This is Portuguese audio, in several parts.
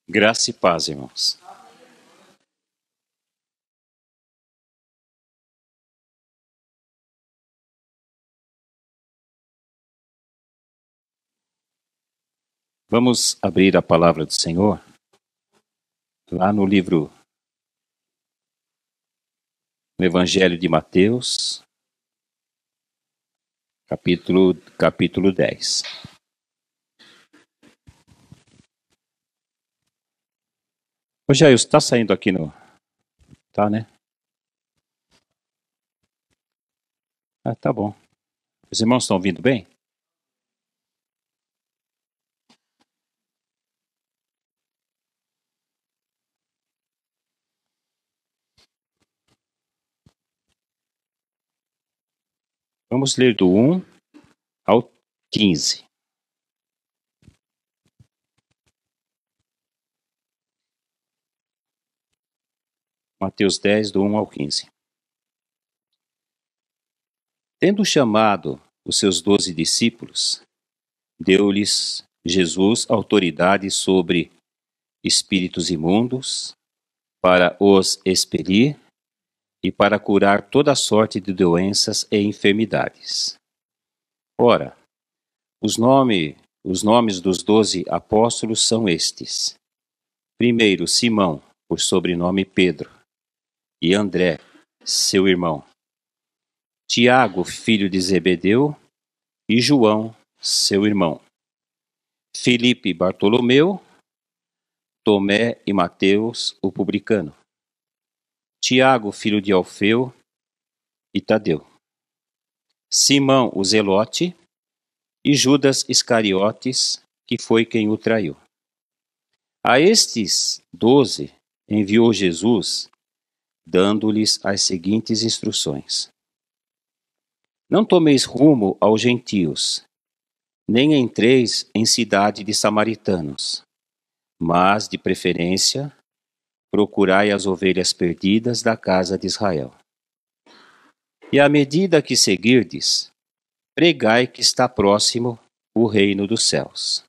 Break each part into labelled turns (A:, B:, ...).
A: Graça e paz, irmãos. Vamos abrir a palavra do Senhor lá no livro, no Evangelho de Mateus, capítulo 10. Ô Jair, está saindo aqui no... Tá, né? Ah, tá bom. Os irmãos estão ouvindo bem? Vamos ler do 1 ao 15. Mateus 10, do 1 ao 15. Tendo chamado os seus 12 discípulos, deu-lhes Jesus autoridade sobre espíritos imundos, para os expelir e para curar toda sorte de doenças e enfermidades. Ora, os nomes dos 12 apóstolos são estes. Primeiro, Simão, por sobrenome Pedro, e André, seu irmão. Tiago, filho de Zebedeu, e João, seu irmão. Filipe e Bartolomeu, Tomé e Mateus, o publicano. Tiago, filho de Alfeu, e Tadeu. Simão, o Zelote, e Judas Iscariotes, que foi quem o traiu. A estes 12 enviou Jesus, dando-lhes as seguintes instruções: Não tomeis rumo aos gentios, nem entreis em cidade de samaritanos, mas, de preferência, procurai as ovelhas perdidas da casa de Israel. E à medida que seguirdes, pregai que está próximo o reino dos céus.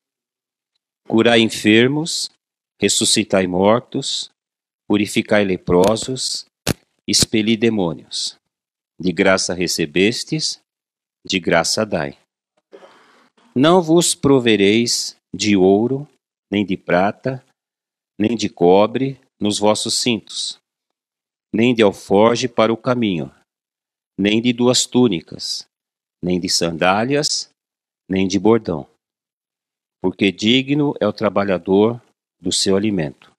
A: Curai enfermos, ressuscitai mortos, purificai leprosos, expeli demônios. De graça recebestes, de graça dai. Não vos provereis de ouro, nem de prata, nem de cobre nos vossos cintos, nem de alforje para o caminho, nem de 2 túnicas, nem de sandálias, nem de bordão. Porque digno é o trabalhador do seu alimento.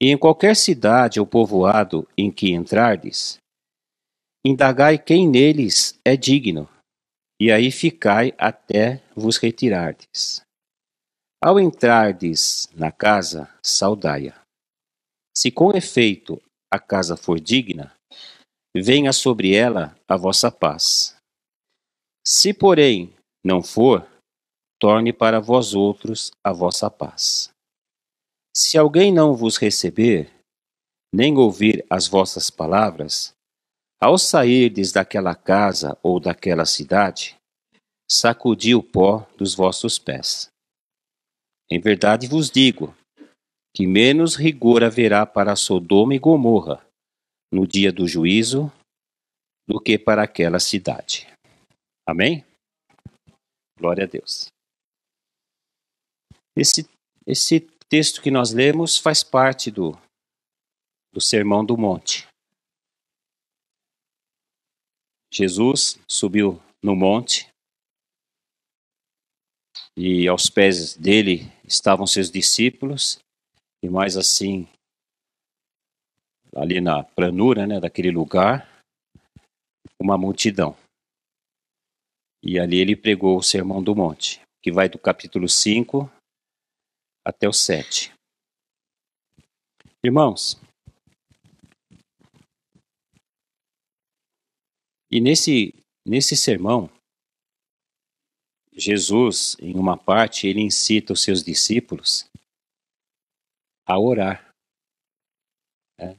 A: E em qualquer cidade ou povoado em que entrardes, indagai quem neles é digno, e aí ficai até vos retirardes. Ao entrardes na casa, saudai-a. Se com efeito a casa for digna, venha sobre ela a vossa paz. Se, porém, não for, torne para vós outros a vossa paz. Se alguém não vos receber, nem ouvir as vossas palavras, ao sairdes daquela casa ou daquela cidade, sacudi o pó dos vossos pés. Em verdade vos digo, que menos rigor haverá para Sodoma e Gomorra no dia do juízo do que para aquela cidade. Amém? Glória a Deus. Esse texto que nós lemos faz parte do Sermão do Monte. Jesus subiu no monte e aos pés dele estavam seus discípulos e mais assim, ali na planura, né, daquele lugar, uma multidão. E ali ele pregou o Sermão do Monte, que vai do capítulo 5 até o 7. Irmãos, e nesse sermão, Jesus, em uma parte, ele incita os seus discípulos a orar. Né?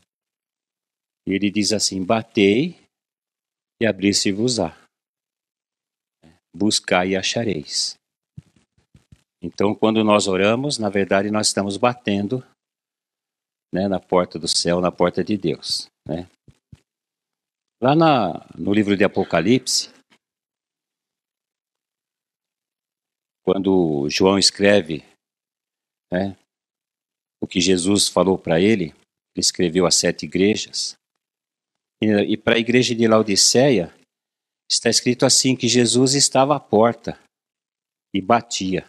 A: E ele diz assim: batei e abrir-se-vos-á. Buscai e achareis. Então, quando nós oramos, na verdade, nós estamos batendo, né, na porta do céu, na porta de Deus, né? Lá no livro de Apocalipse, quando João escreve, né, o que Jesus falou para ele escreveu as 7 igrejas, e para a igreja de Laodiceia, está escrito assim, que Jesus estava à porta e batia.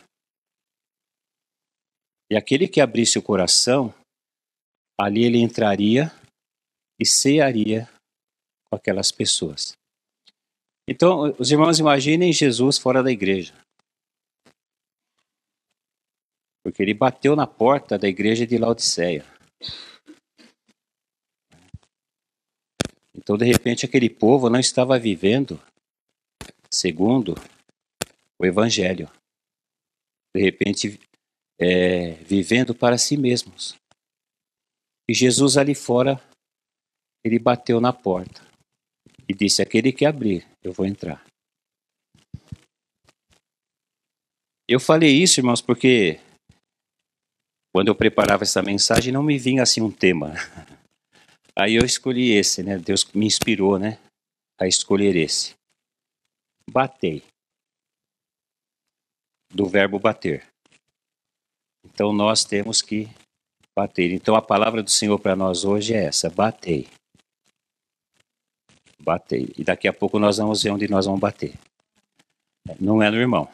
A: E aquele que abrisse o coração, ali ele entraria e cearia com aquelas pessoas. Então, os irmãos imaginem Jesus fora da igreja. Porque ele bateu na porta da igreja de Laodiceia. Então, de repente, aquele povo não estava vivendo segundo o Evangelho. De repente, vivendo para si mesmos. E Jesus ali fora, ele bateu na porta e disse, aquele que abrir, eu vou entrar. Eu falei isso, irmãos, porque quando eu preparava essa mensagem, não me vinha assim um tema. Aí eu escolhi esse, né? Deus me inspirou, né, a escolher esse. Batei. Do verbo bater. Então nós temos que bater. Então a palavra do Senhor para nós hoje é essa, batei. Batei. E daqui a pouco nós vamos ver onde nós vamos bater. Não é no irmão.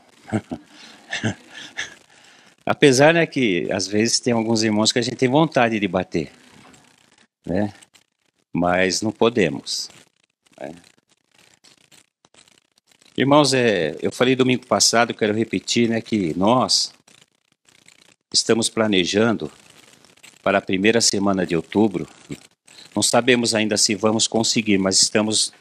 A: Apesar, né, que às vezes tem alguns irmãos que a gente tem vontade de bater, né? Mas não podemos, né? Irmãos, eu falei domingo passado, quero repetir, né, que nós estamos planejando para a primeira semana de outubro. Não sabemos ainda se vamos conseguir, mas estamos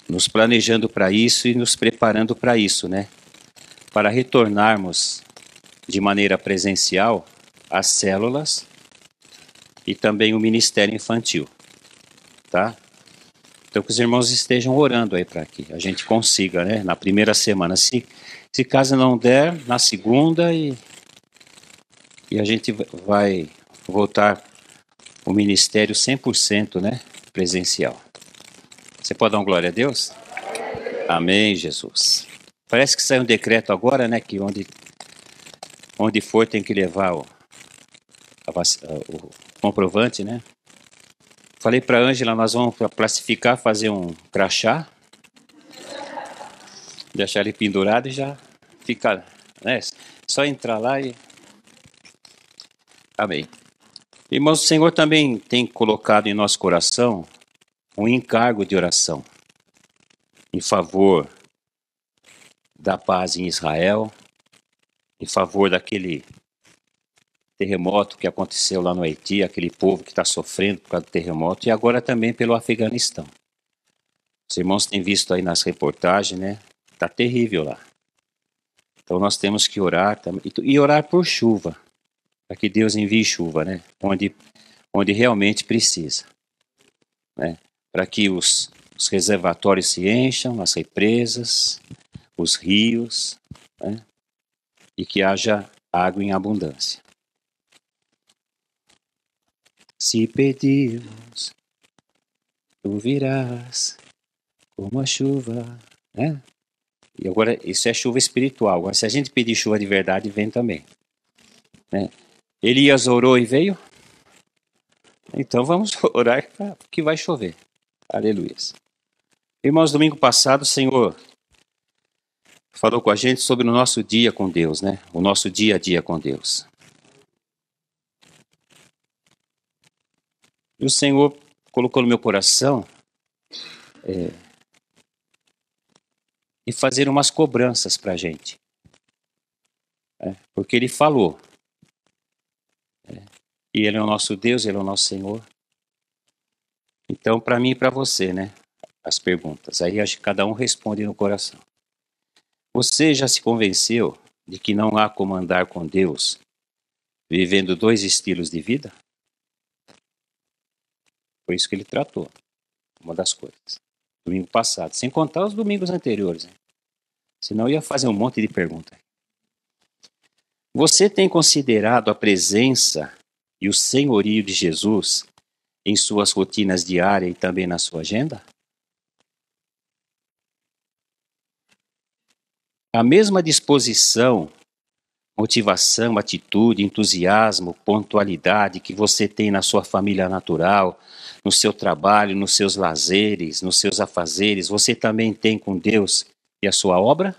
A: nos planejando para isso e nos preparando para isso, né? Para retornarmos de maneira presencial às células e também o ministério infantil, tá? Então que os irmãos estejam orando aí para que a gente consiga, né? Na primeira semana, se caso não der, na segunda e a gente vai voltar o ministério 100%, né? Presencial. Você pode dar uma glória a Deus? Amém, Jesus. Parece que saiu um decreto agora, né? Que onde for tem que levar o comprovante, né? Falei para a Ângela, nós vamos classificar, fazer um crachá, deixar ele pendurado e já fica, né? Só entrar lá e... Amém. Irmãos, o Senhor também tem colocado em nosso coração um encargo de oração em favor da paz em Israel, em favor daquele terremoto que aconteceu lá no Haiti, aquele povo que está sofrendo por causa do terremoto, e agora também pelo Afeganistão. Os irmãos têm visto aí nas reportagens, né? Está terrível lá. Então nós temos que orar e orar por chuva, para que Deus envie chuva, né? Onde realmente precisa, né? Para que os reservatórios se encham, as represas, os rios, né? E que haja água em abundância. Se pedirmos, tu virás como a chuva, né? E agora, isso é chuva espiritual. Agora, se a gente pedir chuva de verdade, vem também, né? Elias orou e veio? Então vamos orar que vai chover. Aleluia. Irmãos, domingo passado o Senhor falou com a gente sobre o nosso dia com Deus, né? O nosso dia a dia com Deus. E o Senhor colocou no meu coração e fazer umas cobranças para a gente. Porque Ele falou. E Ele é o nosso Deus, Ele é o nosso Senhor. Então, para mim e para você, né? As perguntas. Aí acho que cada um responde no coração. Você já se convenceu de que não há como andar com Deus vivendo 2 estilos de vida? Foi isso que ele tratou. Uma das coisas. Domingo passado. Sem contar os domingos anteriores, né? Senão eu ia fazer um monte de perguntas. Você tem considerado a presença e o senhorio de Jesus em suas rotinas diárias e também na sua agenda? A mesma disposição, motivação, atitude, entusiasmo, pontualidade que você tem na sua família natural, no seu trabalho, nos seus lazeres, nos seus afazeres, você também tem com Deus e a sua obra?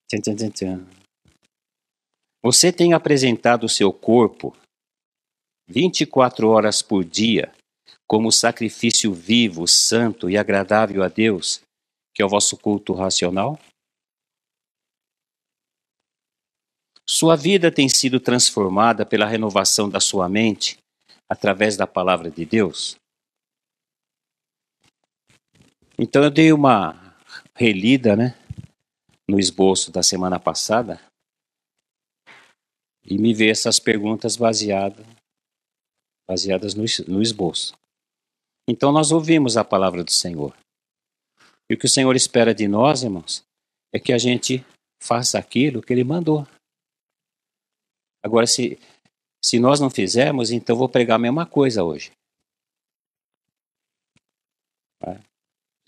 A: Tchan, tchan, tchan, tchan. Você tem apresentado o seu corpo 24 horas por dia como sacrifício vivo, santo e agradável a Deus, que é o vosso culto racional? Sua vida tem sido transformada pela renovação da sua mente através da palavra de Deus? Então eu dei uma relida, no esboço da semana passada e me veio essas perguntas baseadas no esboço. Então nós ouvimos a palavra do Senhor. E o que o Senhor espera de nós, irmãos, é que a gente faça aquilo que Ele mandou. Agora, se nós não fizermos, então vou pregar a mesma coisa hoje.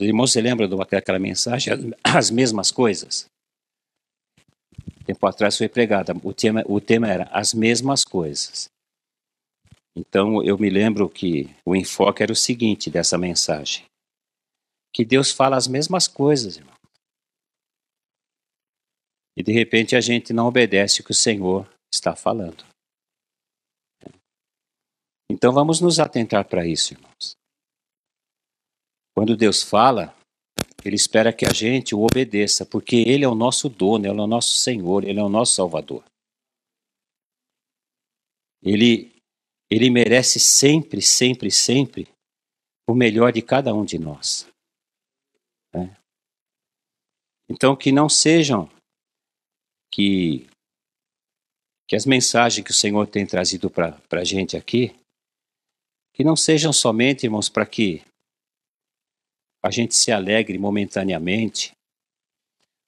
A: Os irmãos se lembram daquela mensagem? As mesmas coisas? Tempo atrás foi pregada. O tema era as mesmas coisas. Então eu me lembro que o enfoque era o seguinte dessa mensagem. Que Deus fala as mesmas coisas, irmão. E de repente a gente não obedece o que o Senhor está falando. Então vamos nos atentar para isso, irmãos. Quando Deus fala, Ele espera que a gente o obedeça, porque Ele é o nosso dono, Ele é o nosso Senhor, Ele é o nosso Salvador. Ele merece sempre, sempre, sempre o melhor de cada um de nós. Então que não sejam que as mensagens que o Senhor tem trazido para a gente aqui, que não sejam somente, irmãos, para que a gente se alegre momentaneamente,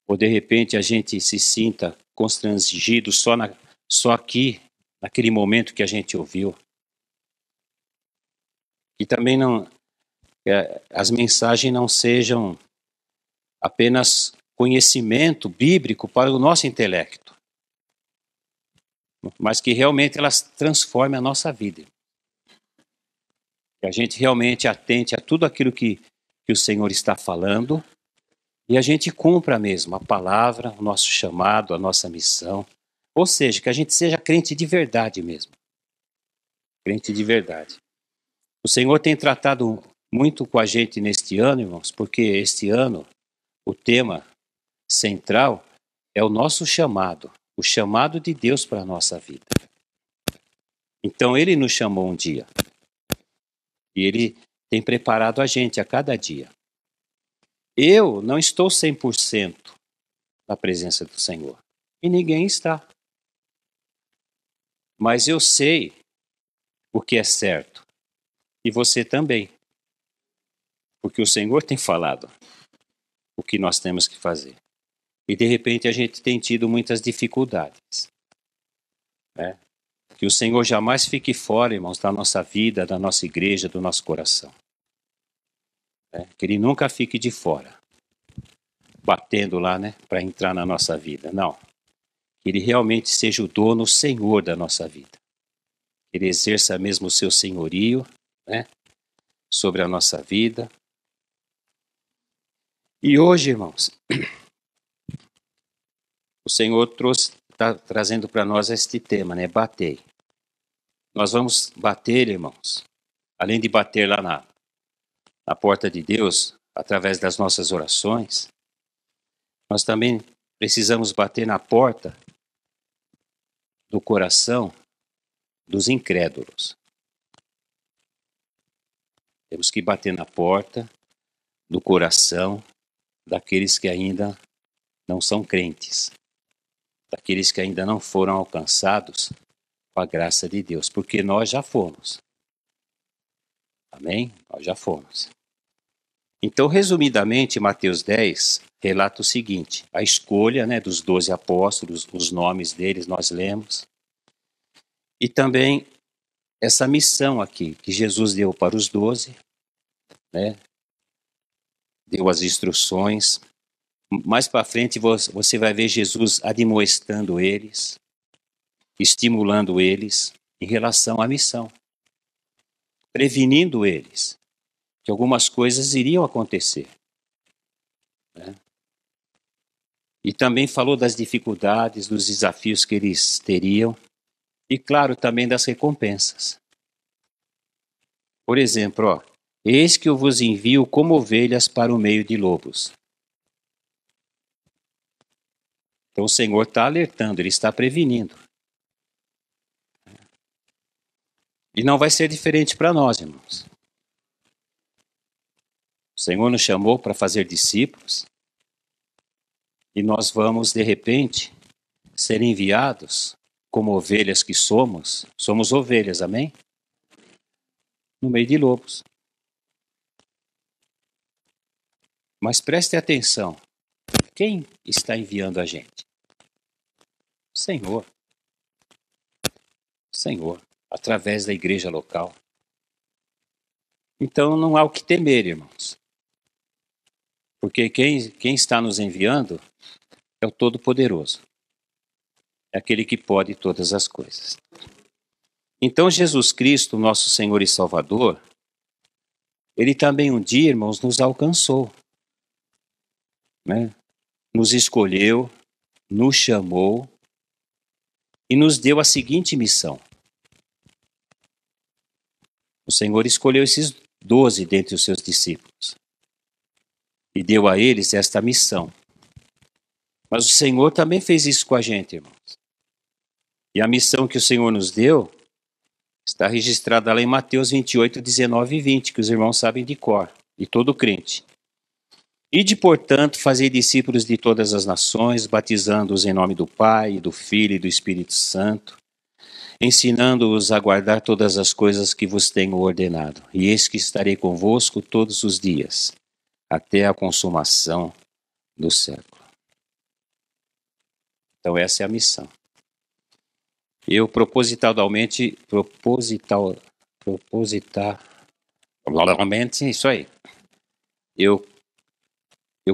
A: ou de repente a gente se sinta constrangido só aqui, naquele momento que a gente ouviu. E também as mensagens não sejam apenas conhecimento bíblico para o nosso intelecto, mas que realmente elas transformem a nossa vida. Que a gente realmente atente a tudo aquilo que o Senhor está falando e a gente cumpra mesmo a palavra, o nosso chamado, a nossa missão. Ou seja, que a gente seja crente de verdade mesmo. Crente de verdade. O Senhor tem tratado muito com a gente neste ano, irmãos, porque este ano o tema central é o nosso chamado, o chamado de Deus para a nossa vida. Então Ele nos chamou um dia e Ele tem preparado a gente a cada dia. Eu não estou 100% na presença do Senhor e ninguém está. Mas eu sei o que é certo e você também, porque o Senhor tem falado o que nós temos que fazer. E de repente a gente tem tido muitas dificuldades. Que o Senhor jamais fique fora, irmãos, da nossa vida, da nossa igreja, do nosso coração. Que Ele nunca fique de fora, batendo lá, para entrar na nossa vida. Não. Que Ele realmente seja o dono, o Senhor da nossa vida. Que Ele exerça mesmo o seu senhorio, sobre a nossa vida. E hoje, irmãos, o Senhor está trazendo para nós este tema, batei. Nós vamos bater, irmãos, além de bater lá na porta de Deus, através das nossas orações, nós também precisamos bater na porta do coração dos incrédulos. Temos que bater na porta do coração daqueles que ainda não são crentes, daqueles que ainda não foram alcançados com a graça de Deus, porque nós já fomos. Amém? Nós já fomos. Então, resumidamente, Mateus 10 relata o seguinte: a escolha, dos 12 apóstolos, os nomes deles nós lemos, e também essa missão aqui que Jesus deu para os 12, deu as instruções. Mais para frente você vai ver Jesus admoestando eles, estimulando eles em relação à missão, prevenindo eles que algumas coisas iriam acontecer. E também falou das dificuldades, dos desafios que eles teriam e, claro, também das recompensas. Por exemplo, eis que eu vos envio como ovelhas para o meio de lobos. Então o Senhor está alertando, Ele está prevenindo. E não vai ser diferente para nós, irmãos. O Senhor nos chamou para fazer discípulos e nós vamos, de repente, ser enviados como ovelhas que somos. Somos ovelhas, amém? No meio de lobos. Mas preste atenção. Quem está enviando a gente? O Senhor. O Senhor, através da igreja local. Então não há o que temer, irmãos. Porque quem está nos enviando é o Todo-Poderoso. É aquele que pode todas as coisas. Então Jesus Cristo, nosso Senhor e Salvador, Ele também um dia, irmãos, nos alcançou. Nos escolheu, nos chamou e nos deu a seguinte missão. O Senhor escolheu esses 12 dentre os seus discípulos e deu a eles esta missão. Mas o Senhor também fez isso com a gente, irmãos. E a missão que o Senhor nos deu está registrada lá em Mateus 28, 19 e 20, que os irmãos sabem de cor, e todo crente. Ide, portanto, fazer discípulos de todas as nações, batizando-os em nome do Pai, do Filho e do Espírito Santo, ensinando-os a guardar todas as coisas que vos tenho ordenado. E eis que estarei convosco todos os dias, até a consumação do século. Então essa é a missão. Eu propositalmente, isso aí. Eu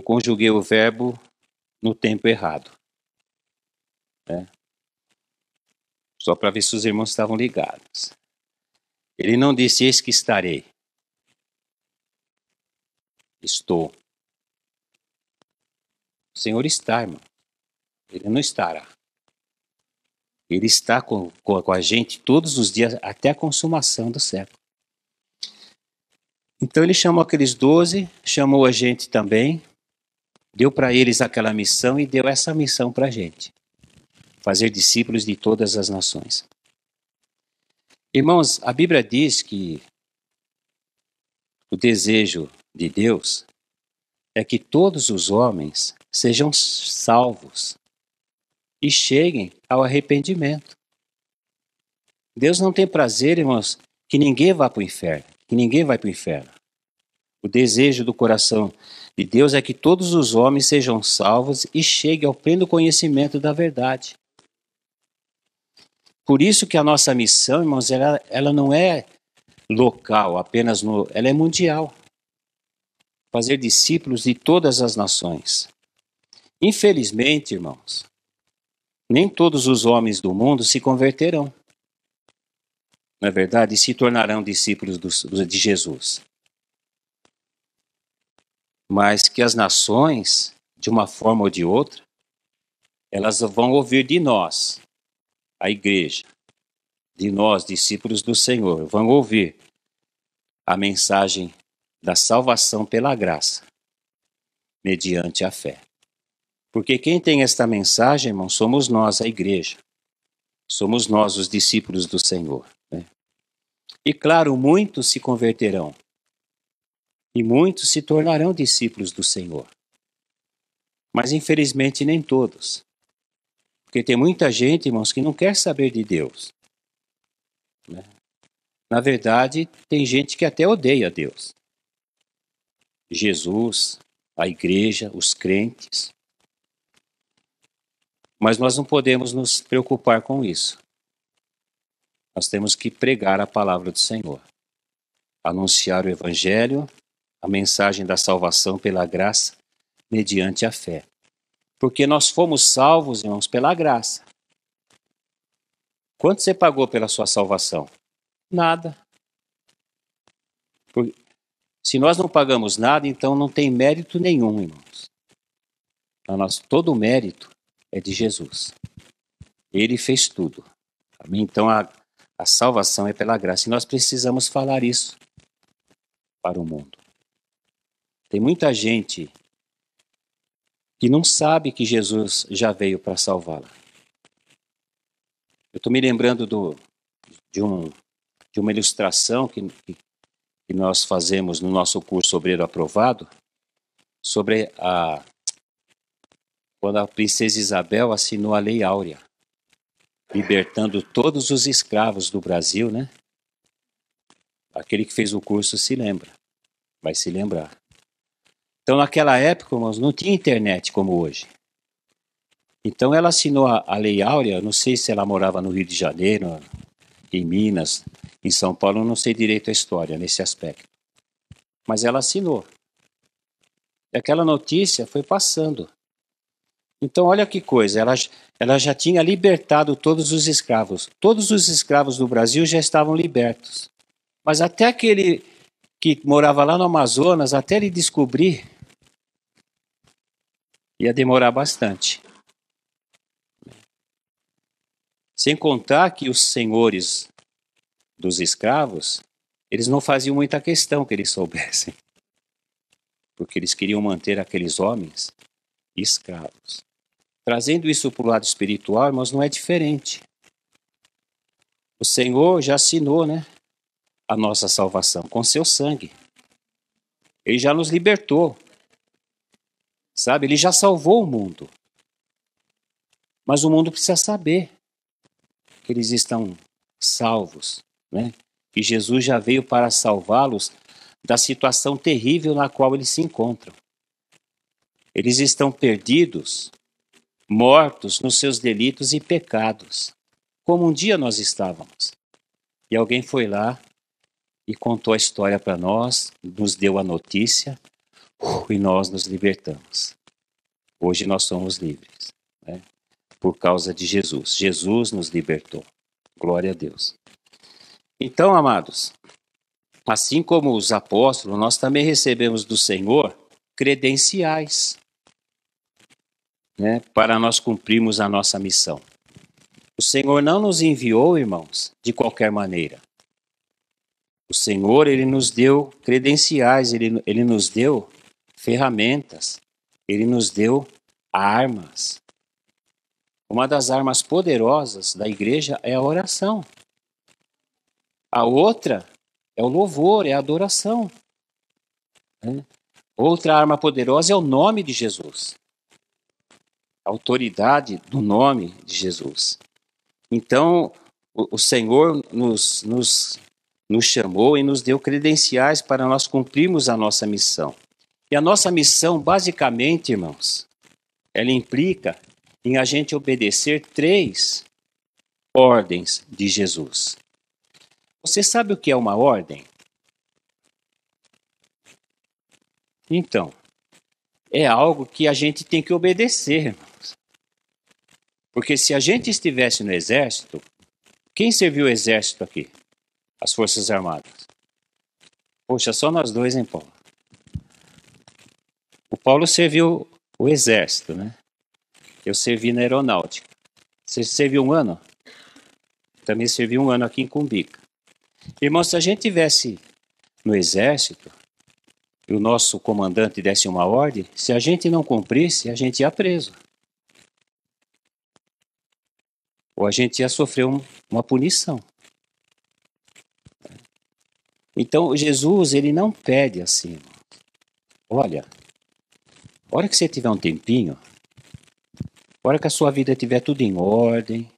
A: conjuguei o verbo no tempo errado. Só para ver se os irmãos estavam ligados. Ele não disse, eis que estarei. Estou. O Senhor está, irmão. Ele não estará. Ele está com a gente todos os dias, até a consumação do século. Então ele chamou aqueles 12, chamou a gente também, deu para eles aquela missão e deu essa missão para a gente. Fazer discípulos de todas as nações. Irmãos, a Bíblia diz que o desejo de Deus é que todos os homens sejam salvos e cheguem ao arrependimento. Deus não tem prazer, irmãos, que ninguém vá para o inferno, que ninguém vai para o inferno. O desejo do coração de Deus é que todos os homens sejam salvos e cheguem ao pleno conhecimento da verdade. Por isso que a nossa missão, irmãos, ela não é local, ela é mundial. Fazer discípulos de todas as nações. Infelizmente, irmãos, nem todos os homens do mundo se converterão. Não é verdade? E se tornarão discípulos de Jesus. Mas que as nações, de uma forma ou de outra, elas vão ouvir de nós, a igreja, de nós, discípulos do Senhor, vão ouvir a mensagem da salvação pela graça, mediante a fé. Porque quem tem esta mensagem, irmão, somos nós, a igreja. Somos nós, os discípulos do Senhor. E claro, muitos se converterão. E muitos se tornarão discípulos do Senhor. Mas infelizmente nem todos. Porque tem muita gente, irmãos, que não quer saber de Deus. Na verdade, tem gente que até odeia Deus. Jesus, a igreja, os crentes. Mas nós não podemos nos preocupar com isso. Nós temos que pregar a palavra do Senhor, anunciar o Evangelho, a mensagem da salvação pela graça, mediante a fé. Porque nós fomos salvos, irmãos, pela graça. Quanto você pagou pela sua salvação? Nada. Se nós não pagamos nada, então não tem mérito nenhum, irmãos. Todo o mérito é de Jesus. Ele fez tudo. Amém? Então a salvação é pela graça. E nós precisamos falar isso para o mundo. Tem muita gente que não sabe que Jesus já veio para salvá-la. Eu estou me lembrando de uma ilustração que nós fazemos no nosso curso Obreiro Aprovado, sobre quando a princesa Isabel assinou a Lei Áurea, libertando todos os escravos do Brasil, né? Aquele que fez o curso se lembra, vai se lembrar. Então, naquela época, irmãos, não tinha internet como hoje. Então, ela assinou a Lei Áurea, não sei se ela morava no Rio de Janeiro, em Minas, em São Paulo, não sei direito a história nesse aspecto. Mas ela assinou. E aquela notícia foi passando. Então, olha que coisa, ela já tinha libertado todos os escravos. Todos os escravos do Brasil já estavam libertos. Mas até aquele que morava lá no Amazonas, até ele descobrir, ia demorar bastante. Sem contar que os senhores dos escravos, eles não faziam muita questão que eles soubessem. Porque eles queriam manter aqueles homens escravos. Trazendo isso para o lado espiritual, irmãos, não é diferente. O Senhor já assinou, né, a nossa salvação com seu sangue. Ele já nos libertou. Sabe, ele já salvou o mundo. Mas o mundo precisa saber que eles estão salvos, né? Que Jesus já veio para salvá-los da situação terrível na qual eles se encontram. Eles estão perdidos, mortos nos seus delitos e pecados, como um dia nós estávamos. E alguém foi lá e contou a história para nós, nos deu a notícia, e nós nos libertamos. Hoje nós somos livres, né? Por causa de Jesus. Jesus nos libertou. Glória a Deus. Então, amados, assim como os apóstolos, nós também recebemos do Senhor credenciais, né, para nós cumprirmos a nossa missão. O Senhor não nos enviou, irmãos, de qualquer maneira. O Senhor, ele nos deu credenciais, ele nos deu ferramentas, ele nos deu armas. Uma das armas poderosas da igreja é a oração. A outra é o louvor, é a adoração. Outra arma poderosa é o nome de Jesus. A autoridade do nome de Jesus. Então, o Senhor nos chamou e nos deu credenciais para nós cumprirmos a nossa missão. E a nossa missão, basicamente, irmãos, ela implica em a gente obedecer 3 ordens de Jesus. Você sabe o que é uma ordem? Então, é algo que a gente tem que obedecer, irmãos. Porque se a gente estivesse no exército, quem serviu o exército aqui? As Forças Armadas. Poxa, só nós dois, hein, Paulo? O Paulo serviu o exército, né? Eu servi na aeronáutica. Você serviu 1 ano? Também servi 1 ano aqui em Cumbica. Irmão, se a gente tivesse no exército e o nosso comandante desse uma ordem, se a gente não cumprisse, a gente ia preso. Ou a gente ia sofrer uma punição. Então, Jesus, ele não pede assim. Olha, a hora que você tiver um tempinho, a hora que a sua vida estiver tudo em ordem,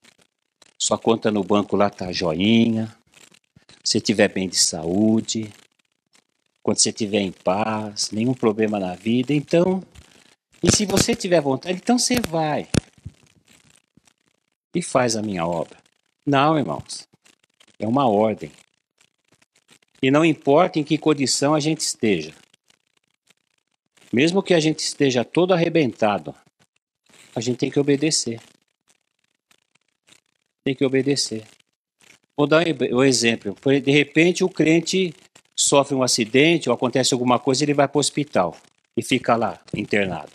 A: sua conta no banco lá tá joinha, você estiver bem de saúde, quando você estiver em paz, nenhum problema na vida. Então, e se você tiver vontade, então você vai e faz a minha obra. Não, irmãos, é uma ordem. E não importa em que condição a gente esteja, mesmo que a gente esteja todo arrebentado, a gente tem que obedecer. Tem que obedecer. Vou dar um exemplo. De repente o crente sofre um acidente ou acontece alguma coisa, ele vai para o hospital e fica lá, internado.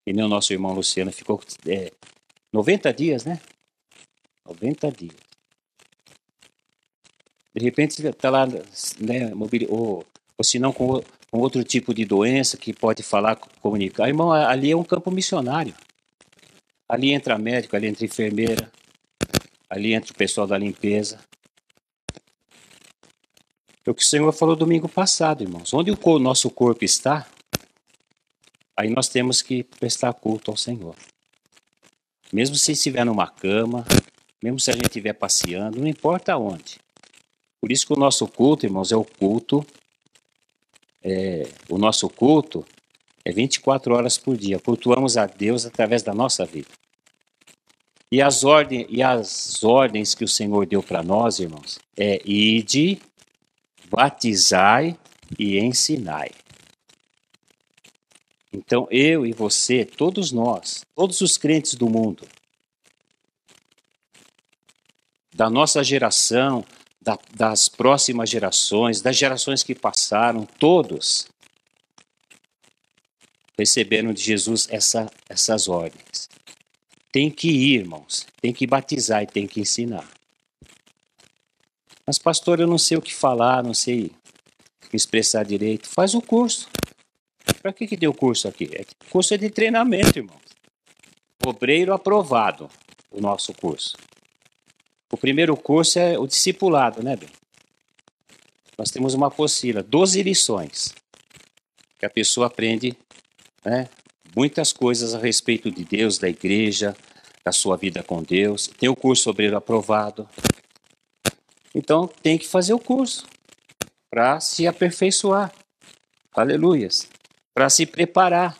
A: E nem o nosso irmão Luciano ficou 90 dias, né? 90 dias. De repente você está lá, né, ou se não com outro tipo de doença que pode falar, comunicar. Irmão, ali é um campo missionário. Ali entra médico, ali entra enfermeira, ali entra o pessoal da limpeza. É o que o Senhor falou domingo passado, irmãos. Onde o nosso corpo está, aí nós temos que prestar culto ao Senhor. Mesmo se estiver numa cama, mesmo se a gente estiver passeando, não importa onde. Por isso que o nosso culto, irmãos, é o culto. O nosso culto é 24 horas por dia. Cultuamos a Deus através da nossa vida. E as ordens que o Senhor deu para nós, irmãos, é ide, batizai e ensinai. Então, eu e você, todos nós, todos os crentes do mundo, da nossa geração, das próximas gerações, das gerações que passaram, todos receberam de Jesus essas ordens. Tem que ir, irmãos, tem que batizar e tem que ensinar. Mas, pastor, eu não sei o que falar, não sei me expressar direito. Faz o curso. Para que deu o curso aqui? O curso é de treinamento, irmãos. Obreiro aprovado, o nosso curso. O primeiro curso é o discipulado, né, bem? Nós temos uma apostila, 12 lições, que a pessoa aprende, né, muitas coisas a respeito de Deus, da igreja, da sua vida com Deus. Tem o curso obreiro aprovado. Então, tem que fazer o curso para se aperfeiçoar. Aleluias. Para se preparar.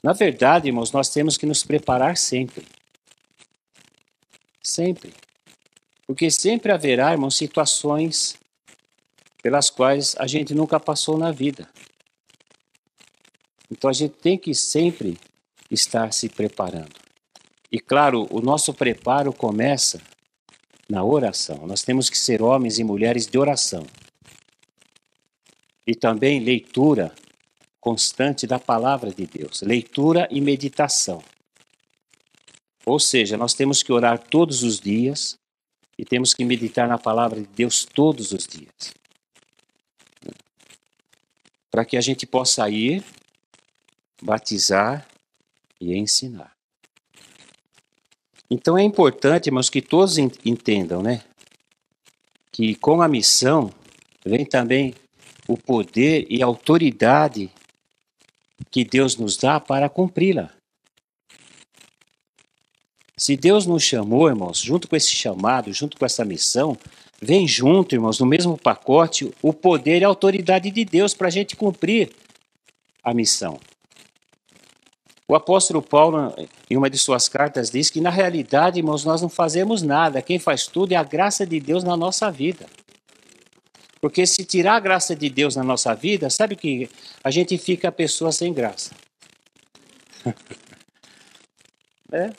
A: Na verdade, irmãos, nós temos que nos preparar sempre. Sempre. Porque sempre haverá, irmãos, situações pelas quais a gente nunca passou na vida. Então a gente tem que sempre estar se preparando. E claro, o nosso preparo começa na oração. Nós temos que ser homens e mulheres de oração. E também leitura constante da palavra de Deus. Leitura e meditação. Ou seja, nós temos que orar todos os dias e temos que meditar na palavra de Deus todos os dias. Para que a gente possa ir, batizar e ensinar. Então é importante, irmãos, que todos entendam, né? Que com a missão vem também o poder e a autoridade que Deus nos dá para cumpri-la. Se Deus nos chamou, irmãos, junto com esse chamado, junto com essa missão, vem junto, irmãos, no mesmo pacote, o poder e a autoridade de Deus para a gente cumprir a missão. O apóstolo Paulo, em uma de suas cartas, diz que, na realidade, irmãos, nós não fazemos nada. Quem faz tudo é a graça de Deus na nossa vida. Porque se tirar a graça de Deus na nossa vida, sabe o que? A gente fica a pessoa sem graça. É?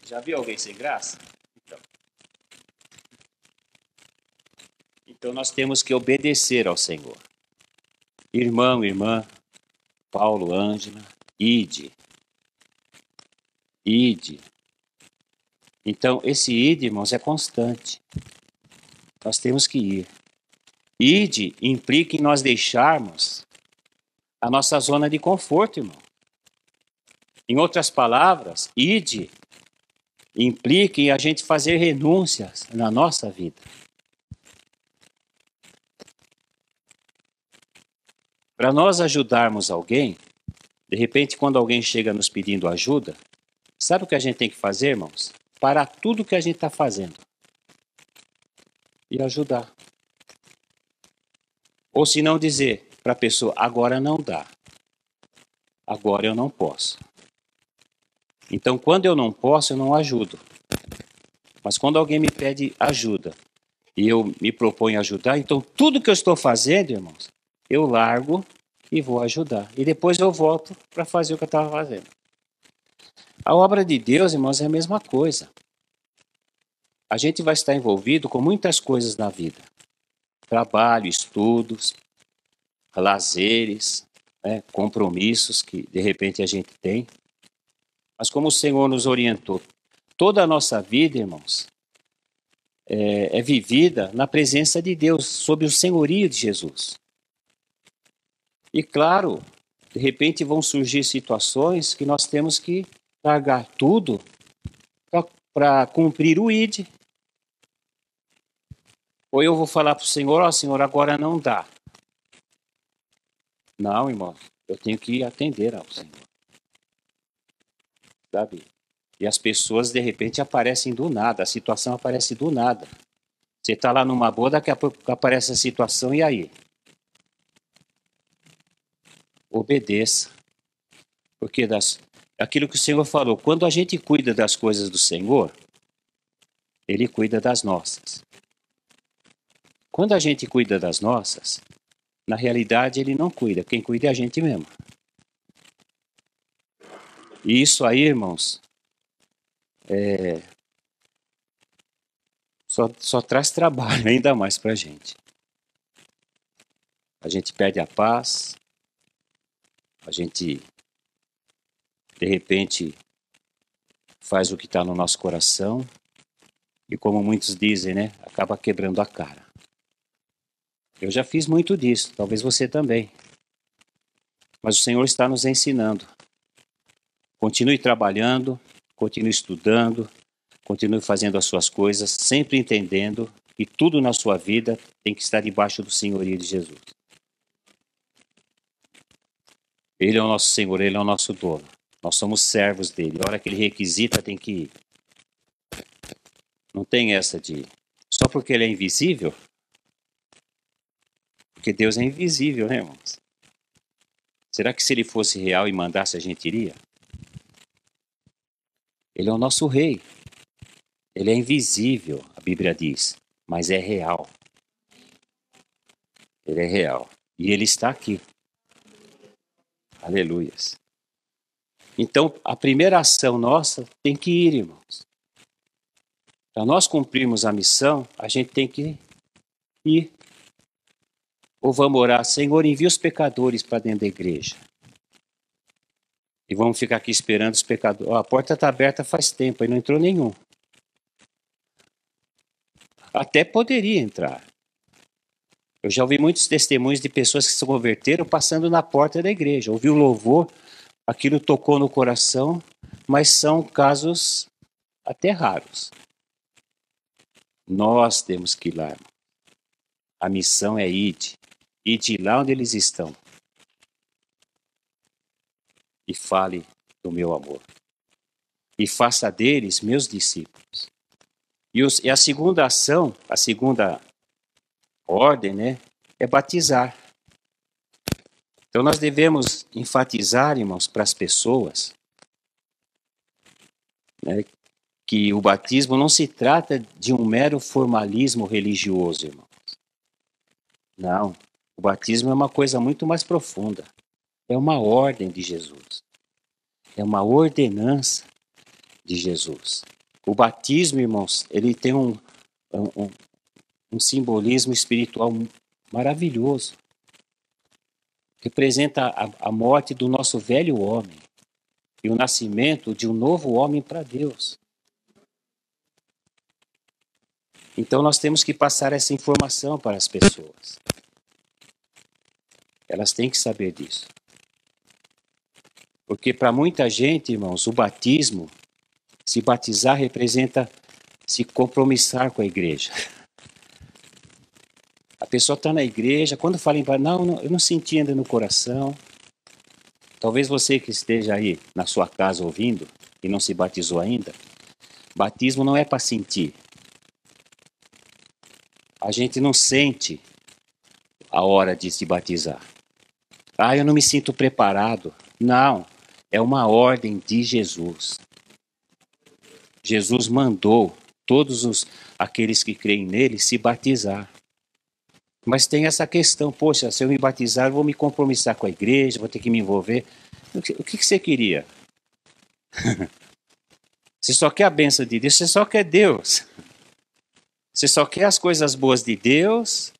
A: Já viu alguém sem graça? Então nós temos que obedecer ao Senhor. Irmão, irmã, Paulo, Ângela, ide. Ide. Então, esse ide, irmãos, é constante. Nós temos que ir. Ide implica em nós deixarmos a nossa zona de conforto, irmão. Em outras palavras, ide implica em a gente fazer renúncias na nossa vida. Para nós ajudarmos alguém, de repente, quando alguém chega nos pedindo ajuda, sabe o que a gente tem que fazer, irmãos? Parar tudo o que a gente está fazendo. e ajudar. Ou se não dizer para a pessoa, agora não dá, agora eu não posso. Então, quando eu não posso, eu não ajudo. Mas quando alguém me pede ajuda e eu me proponho ajudar, então tudo que eu estou fazendo, irmãos, eu largo e vou ajudar. E depois eu volto para fazer o que eu estava fazendo. A obra de Deus, irmãos, é a mesma coisa. A gente vai estar envolvido com muitas coisas na vida. Trabalho, estudos, lazeres, compromissos que de repente a gente tem. Mas como o Senhor nos orientou, toda a nossa vida, irmãos, é vivida na presença de Deus, sob o senhorio de Jesus. E claro, de repente vão surgir situações que nós temos que largar tudo para cumprir o ID. Ou eu vou falar para o Senhor, ó Senhor, agora não dá. Não, irmão, eu tenho que atender ao Senhor. Sabe? E as pessoas, de repente, aparecem do nada, a situação aparece do nada. Você está lá numa boa, daqui a pouco aparece a situação, e aí? Obedeça. Porque aquilo que o Senhor falou, quando a gente cuida das coisas do Senhor, Ele cuida das nossas. Quando a gente cuida das nossas, na realidade Ele não cuida, quem cuida é a gente mesmo. E isso aí, irmãos, só traz trabalho ainda mais para a gente. A gente perde a paz, a gente, de repente, faz o que está no nosso coração e, como muitos dizem, né, acaba quebrando a cara. Eu já fiz muito disso, talvez você também. Mas o Senhor está nos ensinando. Continue trabalhando, continue estudando, continue fazendo as suas coisas, sempre entendendo que tudo na sua vida tem que estar debaixo do senhorio de Jesus. Ele é o nosso Senhor, Ele é o nosso dono. Nós somos servos dele. A hora que Ele requisita, tem que ir. Não tem essa de... Só porque Ele é invisível? Porque Deus é invisível, né, irmãos? Será que se Ele fosse real e mandasse, a gente iria? Ele é o nosso rei. Ele é invisível, a Bíblia diz, mas é real. Ele é real. E Ele está aqui. Aleluias. Então, a primeira ação nossa tem que ir, irmãos. Para nós cumprirmos a missão, a gente tem que ir. Ou vamos orar, Senhor, envia os pecadores para dentro da igreja. E vamos ficar aqui esperando os pecadores. A porta está aberta faz tempo, aí não entrou nenhum. Até poderia entrar. Eu já ouvi muitos testemunhos de pessoas que se converteram passando na porta da igreja. Ouviu o louvor, aquilo tocou no coração, mas são casos até raros. Nós temos que ir lá. A missão é ir lá onde eles estão. E fale do meu amor. E faça deles meus discípulos. E a segunda ação, a segunda ordem, né, é batizar. Então nós devemos enfatizar, irmãos, para as pessoas, né, que o batismo não se trata de um mero formalismo religioso, irmãos. Não, o batismo é uma coisa muito mais profunda. É uma ordem de Jesus. É uma ordenança de Jesus. O batismo, irmãos, ele tem um simbolismo espiritual maravilhoso. Representa a morte do nosso velho homem e o nascimento de um novo homem para Deus. Então nós temos que passar essa informação para as pessoas. Elas têm que saber disso. Porque para muita gente, irmãos, o batismo, se batizar representa se compromissar com a igreja. A pessoa está na igreja, quando fala em não, eu não senti ainda no coração. Talvez você que esteja aí na sua casa ouvindo e não se batizou ainda, batismo não é para sentir. a gente não sente a hora de se batizar. Ah, eu não me sinto preparado. Não, é uma ordem de Jesus. Jesus mandou todos aqueles que creem nele se batizar. Mas tem essa questão, poxa, se eu me batizar, eu vou me compromissar com a igreja, vou ter que me envolver. O que você queria? Você só quer a bênção de Deus, você só quer Deus. Você só quer as coisas boas de Deus,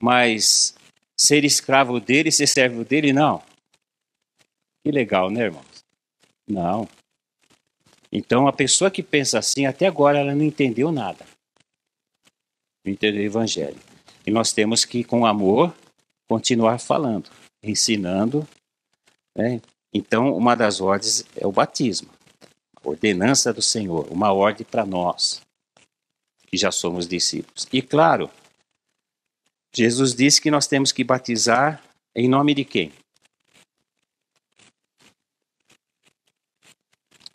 A: mas ser escravo dele, ser servo dele, não. Que legal, né, irmãos? Não. Então, a pessoa que pensa assim, até agora ela não entendeu nada. Não entendeu o evangelho. E nós temos que, com amor, continuar falando, ensinando, né? Então, uma das ordens é o batismo. A ordenança do Senhor, uma ordem para nós, que já somos discípulos. E claro, Jesus disse que nós temos que batizar em nome de quem?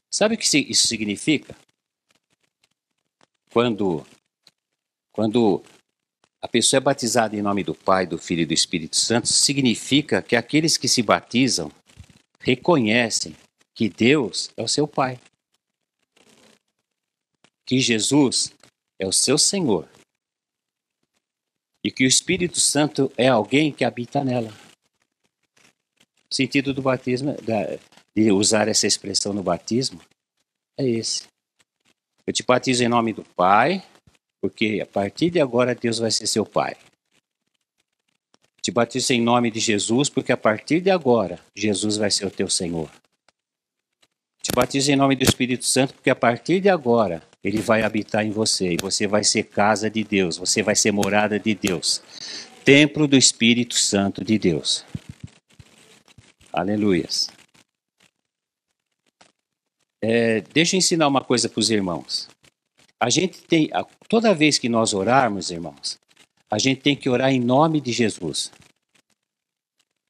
A: Sabe o que isso significa? Quando a pessoa é batizada em nome do Pai, do Filho e do Espírito Santo, significa que aqueles que se batizam reconhecem que Deus é o seu Pai, que Jesus é o seu Senhor e que o Espírito Santo é alguém que habita nela. O sentido do batismo, de usar essa expressão no batismo, é esse. Eu te batizo em nome do Pai, porque a partir de agora Deus vai ser seu Pai. Te batizo em nome de Jesus, porque a partir de agora Jesus vai ser o teu Senhor. Te batizo em nome do Espírito Santo, porque a partir de agora ele vai habitar em você e você vai ser casa de Deus, você vai ser morada de Deus, templo do Espírito Santo de Deus. Aleluias. Deixa eu ensinar uma coisa para os irmãos. A gente tem, toda vez que nós orarmos, irmãos, a gente tem que orar em nome de Jesus.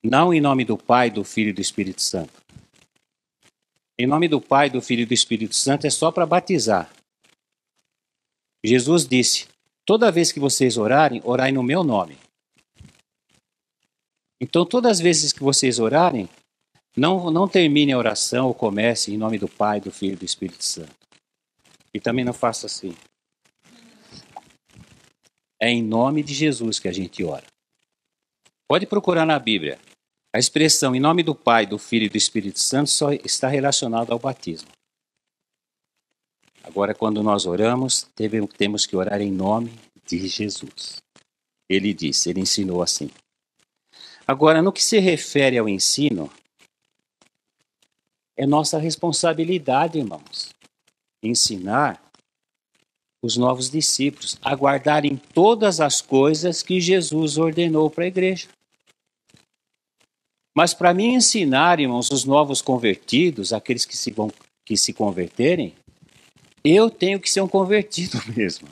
A: Não em nome do Pai, do Filho e do Espírito Santo. Em nome do Pai, do Filho e do Espírito Santo é só para batizar. Jesus disse, toda vez que vocês orarem, orai no meu nome. Então, todas as vezes que vocês orarem, não termine a oração ou comece em nome do Pai, do Filho e do Espírito Santo. E também não faça assim. É em nome de Jesus que a gente ora. Pode procurar na Bíblia. A expressão em nome do Pai, do Filho e do Espírito Santo só está relacionada ao batismo. Agora, quando nós oramos, temos que orar em nome de Jesus. Ele disse, ele ensinou assim. Agora, no que se refere ao ensino, é nossa responsabilidade, irmãos, ensinar os novos discípulos a guardarem todas as coisas que Jesus ordenou para a igreja. Mas para mim ensinar, irmãos, os novos convertidos, aqueles que se converterem, eu tenho que ser um convertido mesmo.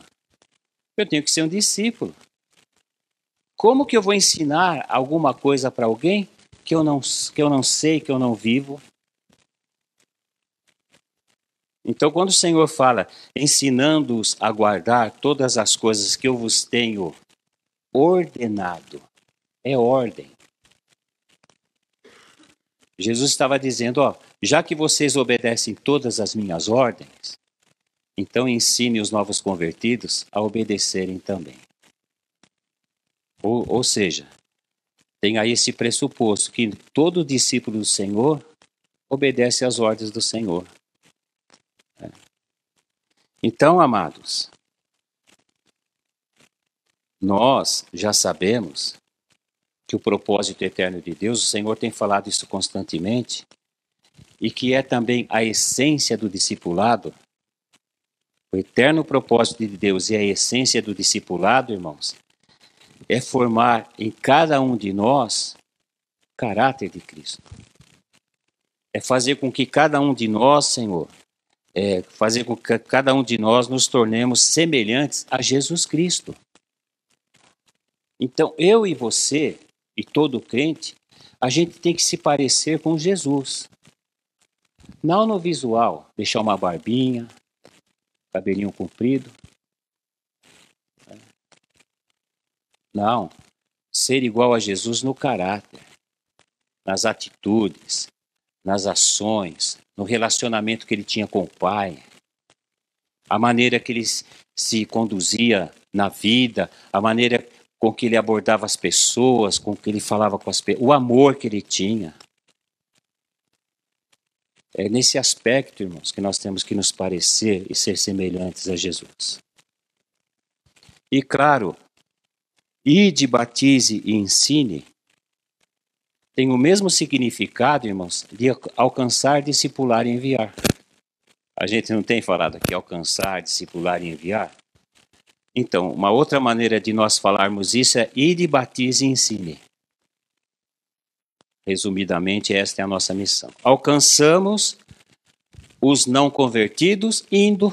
A: Eu tenho que ser um discípulo. Como que eu vou ensinar alguma coisa para alguém que eu não sei, que eu não vivo? Então, quando o Senhor fala, ensinando-os a guardar todas as coisas que eu vos tenho ordenado, é ordem. Jesus estava dizendo, já que vocês obedecem todas as minhas ordens, então ensine os novos convertidos a obedecerem também. Ou seja, tem aí esse pressuposto que todo discípulo do Senhor obedece às ordens do Senhor. Então, amados, nós já sabemos que o propósito eterno de Deus, o Senhor tem falado isso constantemente, e que é também a essência do discipulado. O eterno propósito de Deus e a essência do discipulado, irmãos, é formar em cada um de nós caráter de Cristo. É fazer com que cada um de nós, Senhor, fazer com que cada um de nós nos tornemos semelhantes a Jesus Cristo. Então, eu e você, e todo crente, a gente tem que se parecer com Jesus. Não no visual, deixar uma barbinha, cabelinho comprido. Não. Ser igual a Jesus no caráter, nas atitudes, nas ações, no relacionamento que ele tinha com o Pai, a maneira que ele se conduzia na vida, a maneira com que ele abordava as pessoas, com que ele falava com as pessoas, o amor que ele tinha. É nesse aspecto, irmãos, que nós temos que nos parecer e ser semelhantes a Jesus. E claro, ide, batize e ensine tem o mesmo significado, irmãos, de alcançar, discipular e enviar. A gente não tem falado aqui alcançar, discipular e enviar? Então, uma outra maneira de nós falarmos isso é ide, batize e ensine. Resumidamente, esta é a nossa missão. Alcançamos os não convertidos indo.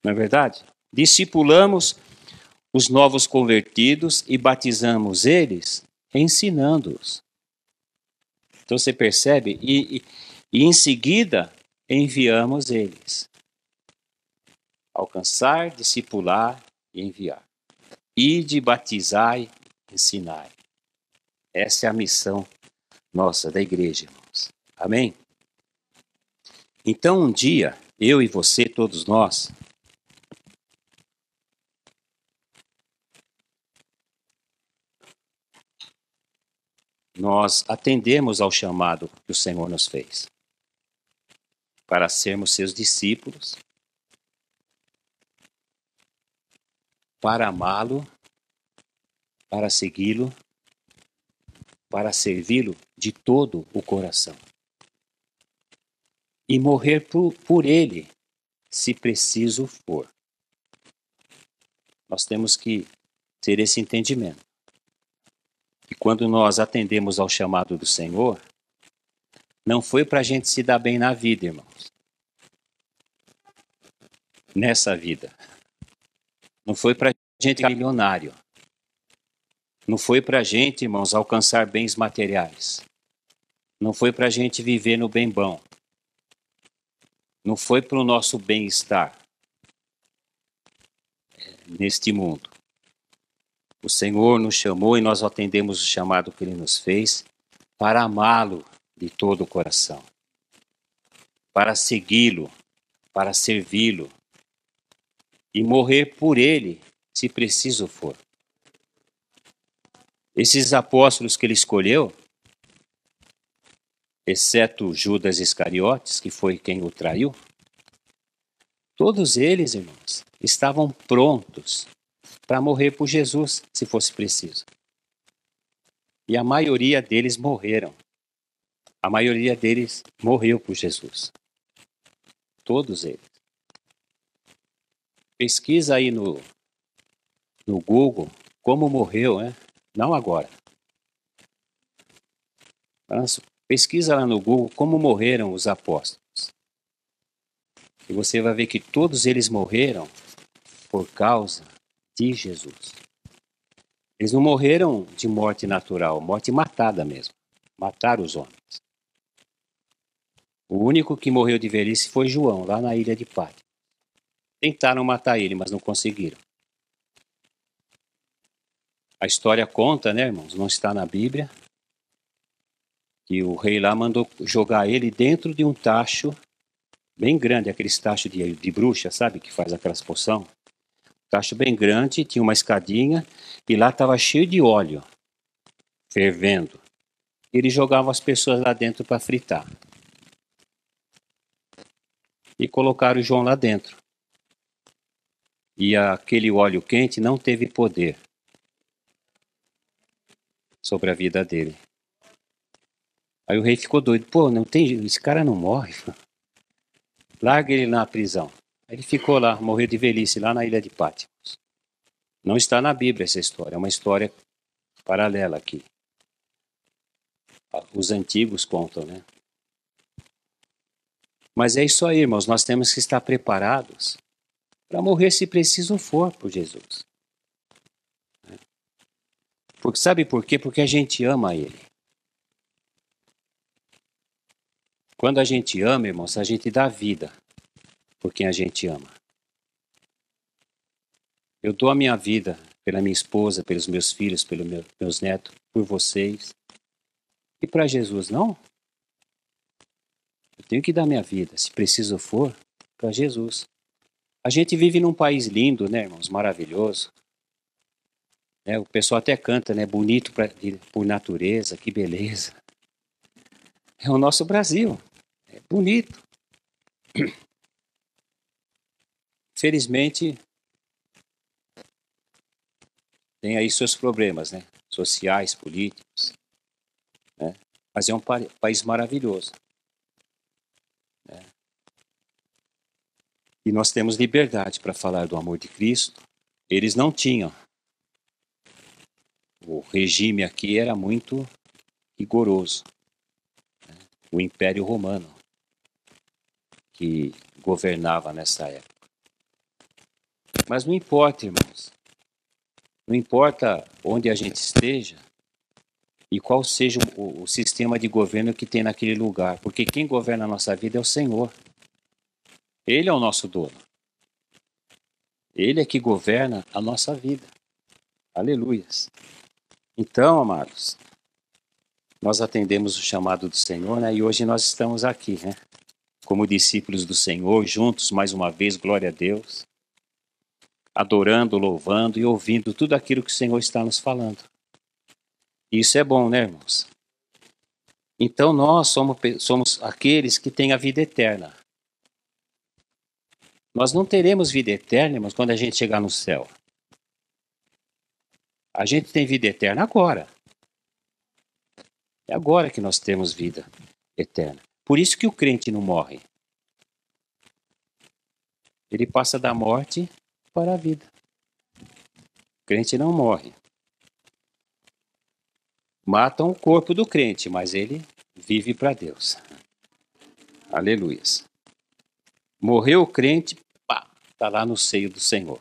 A: Não é verdade? Discipulamos os novos convertidos e batizamos eles ensinando-os. Então você percebe? E em seguida enviamos eles. Alcançar, discipular e enviar. Ide, batizai, ensinai. Essa é a missão nossa, da igreja, irmãos. Amém? Então um dia, eu e você, todos nós, nós atendemos ao chamado que o Senhor nos fez para sermos seus discípulos, para amá-lo, para segui-lo, para servi-lo de todo o coração e morrer por ele, se preciso for. Nós temos que ter esse entendimento. E quando nós atendemos ao chamado do Senhor, não foi para a gente se dar bem na vida, irmãos. Nessa vida. Não foi para a gente ficar milionário. Não foi para a gente, irmãos, alcançar bens materiais. Não foi para a gente viver no bem bom. Não foi para o nosso bem-estar neste mundo. O Senhor nos chamou e nós atendemos o chamado que Ele nos fez para amá-lo de todo o coração, para segui-lo, para servi-lo e morrer por Ele, se preciso for. Esses apóstolos que Ele escolheu, exceto Judas Iscariotes, que foi quem o traiu, todos eles, irmãos, estavam prontos para morrer por Jesus, se fosse preciso. E a maioria deles morreram. A maioria deles morreu por Jesus. Todos eles. Pesquisa aí no Google como morreu, né? Não agora. Pesquisa lá no Google como morreram os apóstolos. E você vai ver que todos eles morreram por causa de Jesus. Eles não morreram de morte natural, morte matada mesmo. Mataram os homens. O único que morreu de velhice foi João, lá na ilha de Pátmos. Tentaram matar ele, mas não conseguiram. A história conta, né, irmãos? Não está na Bíblia. Que o rei lá mandou jogar ele dentro de um tacho bem grande, aqueles tachos de bruxa, sabe? Que faz aquelas poção. Tacho bem grande, tinha uma escadinha e lá estava cheio de óleo, fervendo. Ele jogava as pessoas lá dentro para fritar. E colocaram o João lá dentro. E aquele óleo quente não teve poder sobre a vida dele. Aí o rei ficou doido. Pô, não tem, esse cara não morre. Larga ele na prisão. Aí ele ficou lá, morreu de velhice lá na ilha de Pátmos. Não está na Bíblia essa história, é uma história paralela aqui. Os antigos contam, né? Mas é isso aí, irmãos, nós temos que estar preparados para morrer se preciso for por Jesus. Porque, sabe por quê? Porque a gente ama Ele. Quando a gente ama, irmãos, a gente dá vida por quem a gente ama. Eu dou a minha vida pela minha esposa, pelos meus filhos, pelos meus netos, por vocês. E para Jesus, não? Eu tenho que dar minha vida, se preciso for, para Jesus. A gente vive num país lindo, né, irmãos? Maravilhoso. O pessoal até canta, né? Bonito por natureza, que beleza. É o nosso Brasil. É bonito. Felizmente, tem aí seus problemas, né? Sociais, políticos. Né? Mas é um país maravilhoso. Né? E nós temos liberdade para falar do amor de Cristo. Eles não tinham. O regime aqui era muito rigoroso. Né? O Império Romano, que governava nessa época. Mas não importa, irmãos. Não importa onde a gente esteja e qual seja o sistema de governo que tem naquele lugar, porque quem governa a nossa vida é o Senhor. Ele é o nosso dono. Ele é que governa a nossa vida. Aleluias. Então, amados, nós atendemos o chamado do Senhor, né? E hoje nós estamos aqui, né? Como discípulos do Senhor, juntos mais uma vez, glória a Deus, adorando, louvando e ouvindo tudo aquilo que o Senhor está nos falando. Isso é bom, né, irmãos? Então nós somos aqueles que têm a vida eterna. Nós não teremos vida eterna, irmãos, quando a gente chegar no céu. A gente tem vida eterna agora. É agora que nós temos vida eterna. Por isso que o crente não morre. Ele passa da morte para a vida. O crente não morre. Matam o corpo do crente, mas ele vive para Deus. Aleluias. Morreu o crente, pá, está lá no seio do Senhor.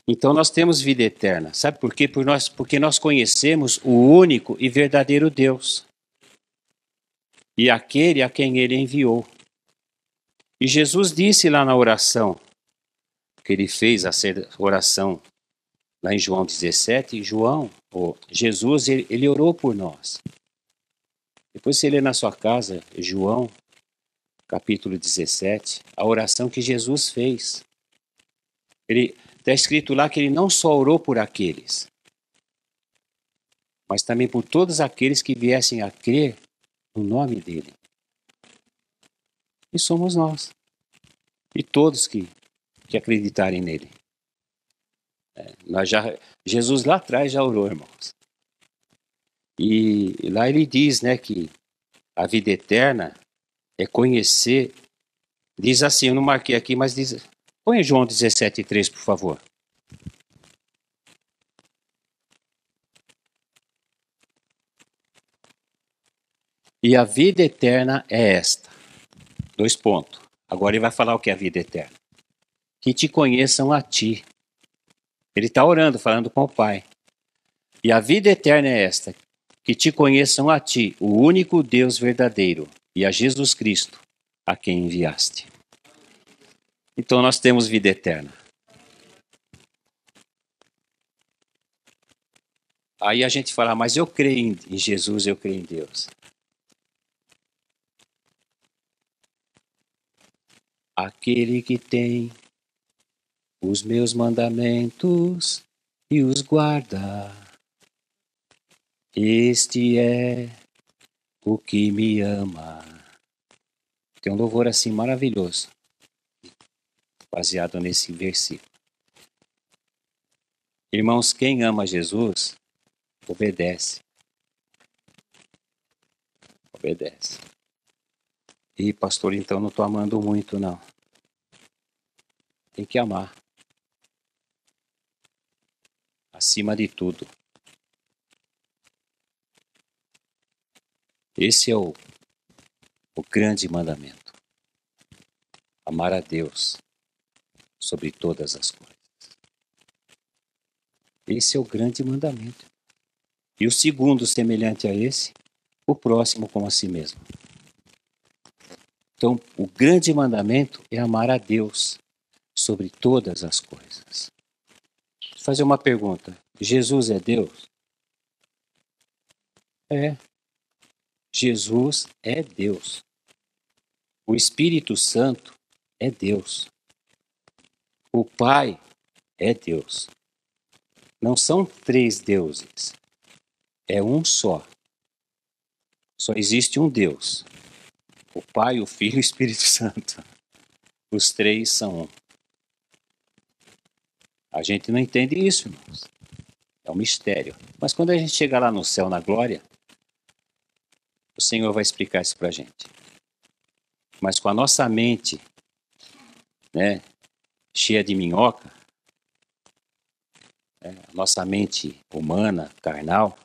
A: Então nós temos vida eterna. Sabe por quê? Porque nós conhecemos o único e verdadeiro Deus. E aquele a quem ele enviou. E Jesus disse lá na oração, que ele fez a oração lá em João 17, Jesus, ele orou por nós. Depois você lê na sua casa, João, capítulo 17, a oração que Jesus fez. Ele está escrito lá que ele não só orou por aqueles, mas também por todos aqueles que viessem a crer no nome dele. E somos nós. E todos que acreditarem nele. Jesus lá atrás já orou, irmãos. E lá ele diz, né, que a vida eterna é conhecer. Diz assim, eu não marquei aqui, mas diz. Põe João 17:3, por favor. E a vida eterna é esta. 2 pontos. Agora ele vai falar o que é a vida eterna. Que te conheçam a ti. Ele está orando, falando com o Pai. E a vida eterna é esta. Que te conheçam a ti, o único Deus verdadeiro, e a Jesus Cristo, a quem enviaste. Então nós temos vida eterna. Aí a gente fala, mas eu creio em Jesus, eu creio em Deus. Aquele que tem os meus mandamentos e os guarda, este é o que me ama. Tem um louvor assim maravilhoso, baseado nesse versículo. Irmãos, quem ama Jesus, obedece. Obedece. E pastor, então não estou amando muito, não. Tem que amar. Acima de tudo. Esse é o grande mandamento. Amar a Deus sobre todas as coisas. Esse é o grande mandamento. E o segundo, semelhante a esse, o próximo como a si mesmo. Então, o grande mandamento é amar a Deus sobre todas as coisas. fazer uma pergunta. Jesus é Deus? É. Jesus é Deus. O Espírito Santo é Deus. O Pai é Deus. Não são três deuses. É um só. Só existe um Deus. O Pai, o Filho e o Espírito Santo. Os três são um. A gente não entende isso, irmãos. É um mistério. Mas quando a gente chegar lá no céu, na glória, o Senhor vai explicar isso pra gente. Mas com a nossa mente, né, cheia de minhoca, a nossa mente humana, carnal,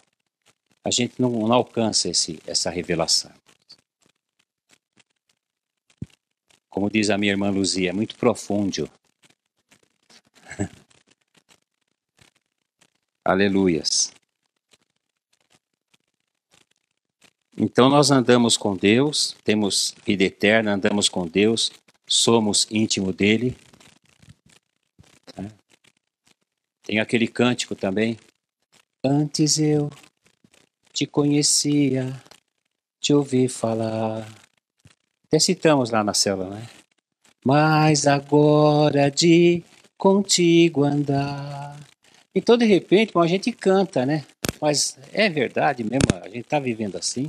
A: a gente não alcança essa revelação. Como diz a minha irmã Luzia, é muito profundo. Aleluias. Então nós andamos com Deus, temos vida eterna, andamos com Deus, somos íntimo dele. Tem aquele cântico também. Antes eu te conhecia, te ouvi falar. Até citamos lá na célula, né? Mas agora de contigo andar. Então, de repente, a gente canta, né? Mas é verdade mesmo, a gente está vivendo assim?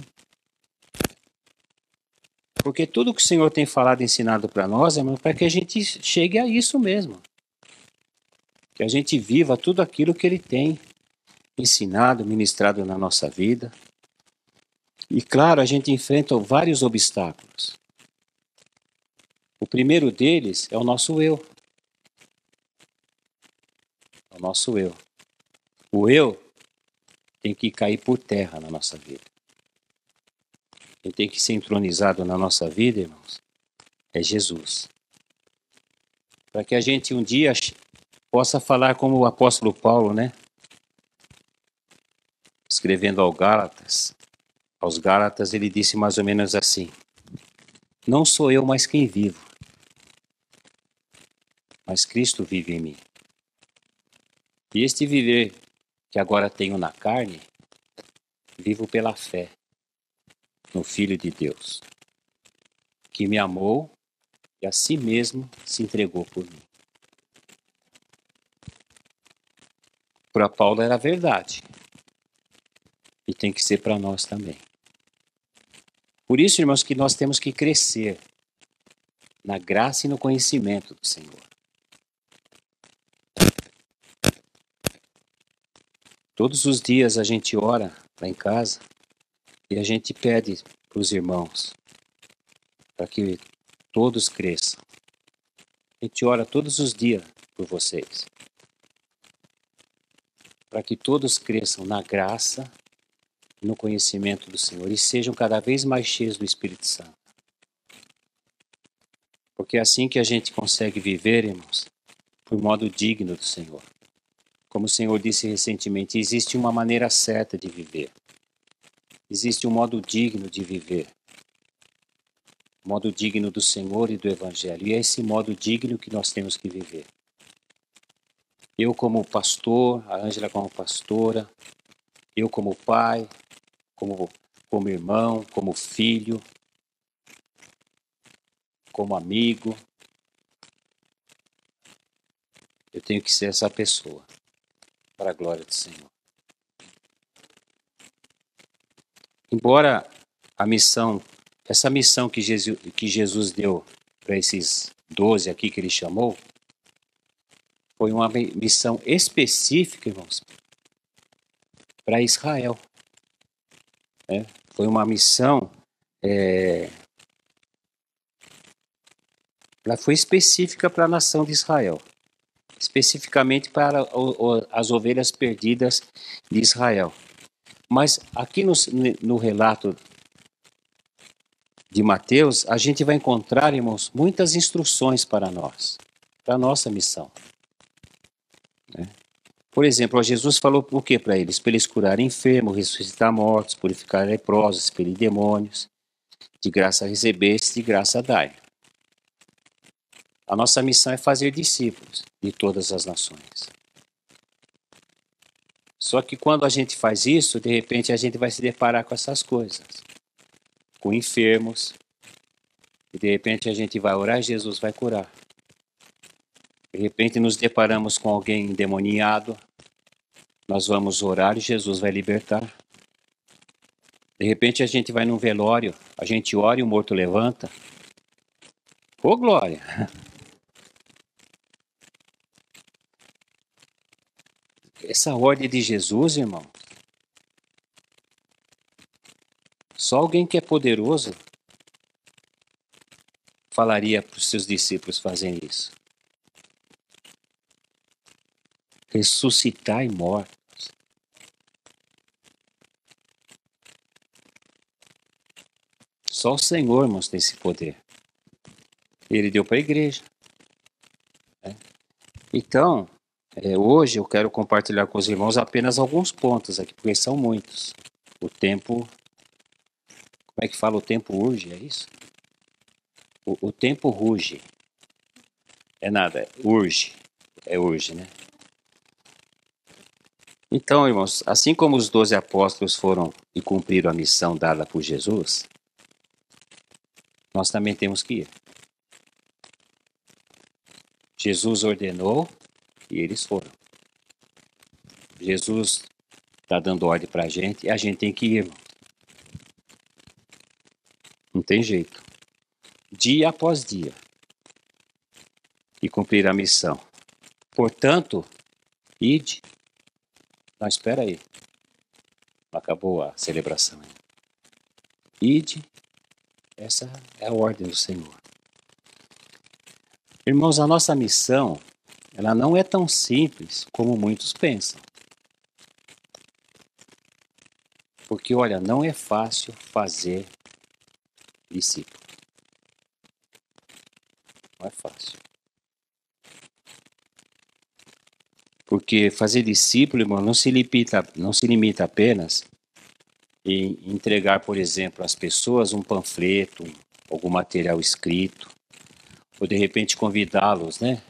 A: Porque tudo que o Senhor tem falado e ensinado para nós, irmão, para que a gente chegue a isso mesmo. Que a gente viva tudo aquilo que Ele tem ensinado, ministrado na nossa vida. E claro, a gente enfrenta vários obstáculos. O primeiro deles é o nosso eu. É o nosso eu. O eu tem que cair por terra na nossa vida. Quem tem que ser entronizado na nossa vida, irmãos, é Jesus. Para que a gente um dia possa falar como o apóstolo Paulo, né? Escrevendo aos Gálatas, ele disse mais ou menos assim: não sou eu mais quem vivo, mas Cristo vive em mim. E este viver que agora tenho na carne, vivo pela fé no Filho de Deus, que me amou e a si mesmo se entregou por mim. Para Paulo era verdade. E tem que ser para nós também. Por isso, irmãos, que nós temos que crescer na graça e no conhecimento do Senhor. Todos os dias a gente ora lá em casa e a gente pede para os irmãos para que todos cresçam. A gente ora todos os dias por vocês. Para que todos cresçam na graça e no conhecimento do Senhor e sejam cada vez mais cheios do Espírito Santo. Porque é assim que a gente consegue viver, irmãos, por modo digno do Senhor. Como o Senhor disse recentemente, existe uma maneira certa de viver. Existe um modo digno de viver. Modo digno do Senhor e do Evangelho. E é esse modo digno que nós temos que viver. Eu como pastor, a Ângela como pastora, eu como pai, como irmão, como filho, como amigo. Eu tenho que ser essa pessoa, para a glória do Senhor. Embora essa missão que Jesus deu para esses 12 aqui que ele chamou, foi uma missão específica, irmãos, para Israel. Foi uma missão, ela foi específica para a nação de Israel, especificamente para as ovelhas perdidas de Israel. Mas aqui no relato de Mateus, a gente vai encontrar, irmãos, muitas instruções para nós, para a nossa missão. Por exemplo, Jesus falou o que para eles? Para eles curarem enfermos, ressuscitar mortos, purificar leprosos, expelir demônios. De graça recebeste, de graça dai. A nossa missão é fazer discípulos de todas as nações. Só que quando a gente faz isso, de repente a gente vai se deparar com essas coisas, com enfermos, e de repente a gente vai orar e Jesus vai curar. De repente nos deparamos com alguém endemoniado, nós vamos orar e Jesus vai libertar. De repente a gente vai num velório, a gente ora e o morto levanta. Ô glória! Essa ordem de Jesus, irmão, só alguém que é poderoso falaria para os seus discípulos fazerem isso. Ressuscitar mortos. Só o Senhor, irmãos, tem esse poder. Ele deu para a igreja. Então, hoje eu quero compartilhar com os irmãos apenas alguns pontos aqui, porque são muitos. O tempo, como é que fala? O tempo urge, é isso? O tempo ruge. É nada, urge. É urge, né? Então, irmãos, assim como os 12 apóstolos foram e cumpriram a missão dada por Jesus, nós também temos que ir. Jesus ordenou e eles foram. Jesus está dando ordem para a gente e a gente tem que ir, irmão. Não tem jeito. Dia após dia. E cumprir a missão. Portanto, ide. Não, espera aí. Acabou a celebração. Ide. Essa é a ordem do Senhor. Irmãos, a nossa missão, ela não é tão simples como muitos pensam. Porque, olha, não é fácil fazer discípulo. Não é fácil. Porque fazer discípulo, irmão, não se limita apenas em entregar, por exemplo, às pessoas um panfleto, algum material escrito, ou de repente convidá-los, né,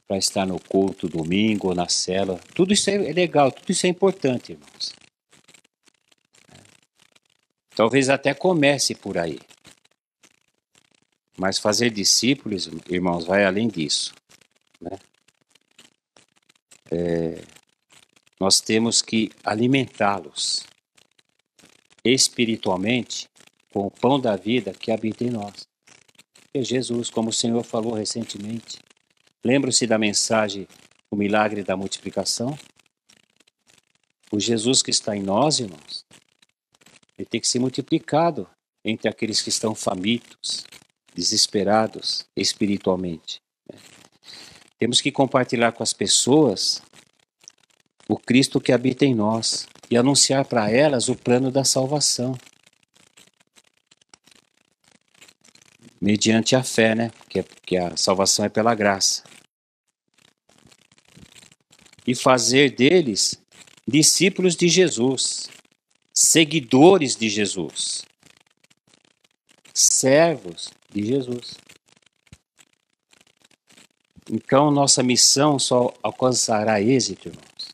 A: para estar no culto domingo ou na cela. Tudo isso é legal, tudo isso é importante, irmãos. Talvez até comece por aí. Mas fazer discípulos, irmãos, vai além disso, né? Nós temos que alimentá-los espiritualmente com o pão da vida que habita em nós. É Jesus, como o Senhor falou recentemente. Lembram-se da mensagem, o milagre da multiplicação? O Jesus que está em nós, irmãos, ele tem que ser multiplicado entre aqueles que estão famintos, desesperados espiritualmente. Temos que compartilhar com as pessoas o Cristo que habita em nós e anunciar para elas o plano da salvação. Mediante a fé, né? Porque a salvação é pela graça. E fazer deles discípulos de Jesus, seguidores de Jesus, servos de Jesus. Então, nossa missão só alcançará êxito, irmãos,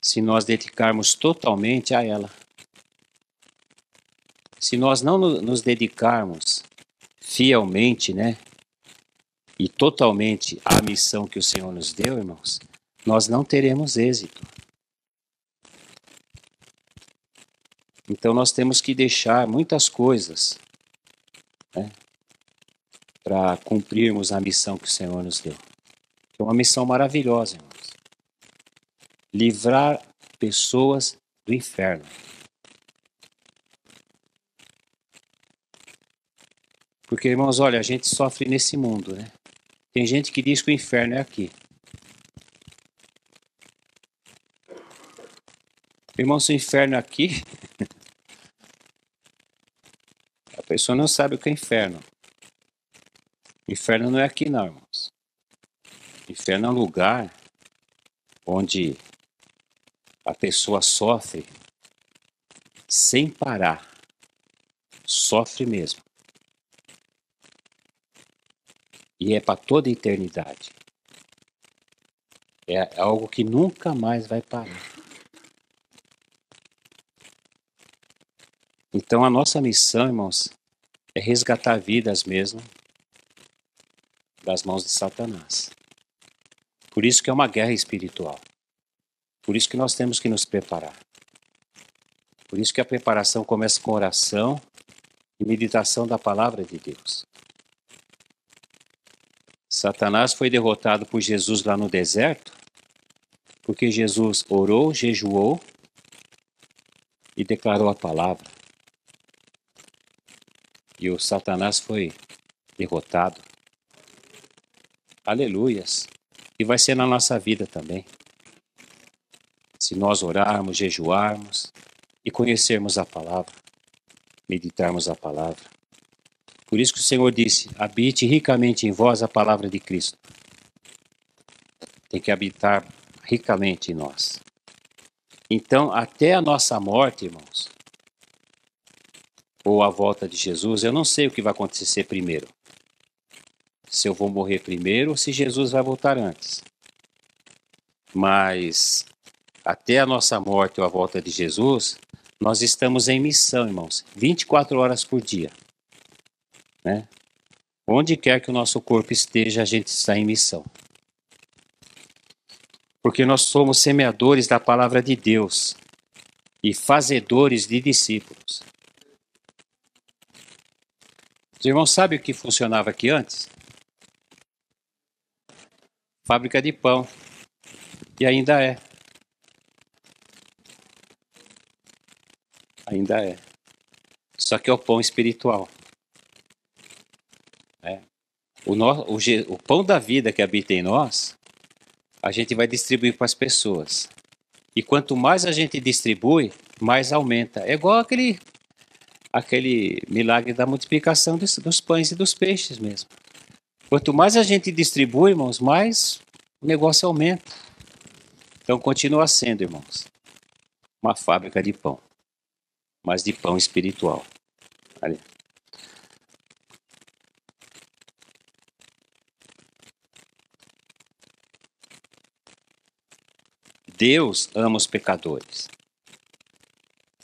A: se nós dedicarmos totalmente a ela. Se nós não nos dedicarmos fielmente, né, e totalmente à missão que o Senhor nos deu, irmãos, nós não teremos êxito. Então nós temos que deixar muitas coisas, né, para cumprirmos a missão que o Senhor nos deu. É uma missão maravilhosa, irmãos. Livrar pessoas do inferno. Porque, irmãos, olha, a gente sofre nesse mundo, né? Tem gente que diz que o inferno é aqui. Irmão, se o inferno é aqui, a pessoa não sabe o que é inferno. O inferno não é aqui não, irmãos. O inferno é um lugar onde a pessoa sofre sem parar. Sofre mesmo. E é para toda a eternidade. É algo que nunca mais vai parar. Então a nossa missão, irmãos, é resgatar vidas mesmo das mãos de Satanás. Por isso que é uma guerra espiritual. Por isso que nós temos que nos preparar. Por isso que a preparação começa com oração e meditação da palavra de Deus. Satanás foi derrotado por Jesus lá no deserto, porque Jesus orou, jejuou e declarou a palavra. E o Satanás foi derrotado. Aleluias! E vai ser na nossa vida também. Se nós orarmos, jejuarmos e conhecermos a palavra, meditarmos a palavra. Por isso que o Senhor disse, habite ricamente em vós a palavra de Cristo. Tem que habitar ricamente em nós. Então, até a nossa morte, irmãos, ou a volta de Jesus, eu não sei o que vai acontecer primeiro. Se eu vou morrer primeiro ou se Jesus vai voltar antes. Mas até a nossa morte ou a volta de Jesus, nós estamos em missão, irmãos, 24 horas por dia. Né? Onde quer que o nosso corpo esteja, a gente está em missão. Porque nós somos semeadores da palavra de Deus e fazedores de discípulos. Os irmãos sabem o que funcionava aqui antes? Fábrica de pão. E ainda é. Ainda é. Só que é o pão espiritual. O pão da vida que habita em nós, a gente vai distribuir para as pessoas. E quanto mais a gente distribui, mais aumenta. É igual aquele milagre da multiplicação dos pães e dos peixes mesmo. Quanto mais a gente distribui, irmãos, mais o negócio aumenta. Então continua sendo, irmãos, uma fábrica de pão, mas de pão espiritual. Ali. Deus ama os pecadores.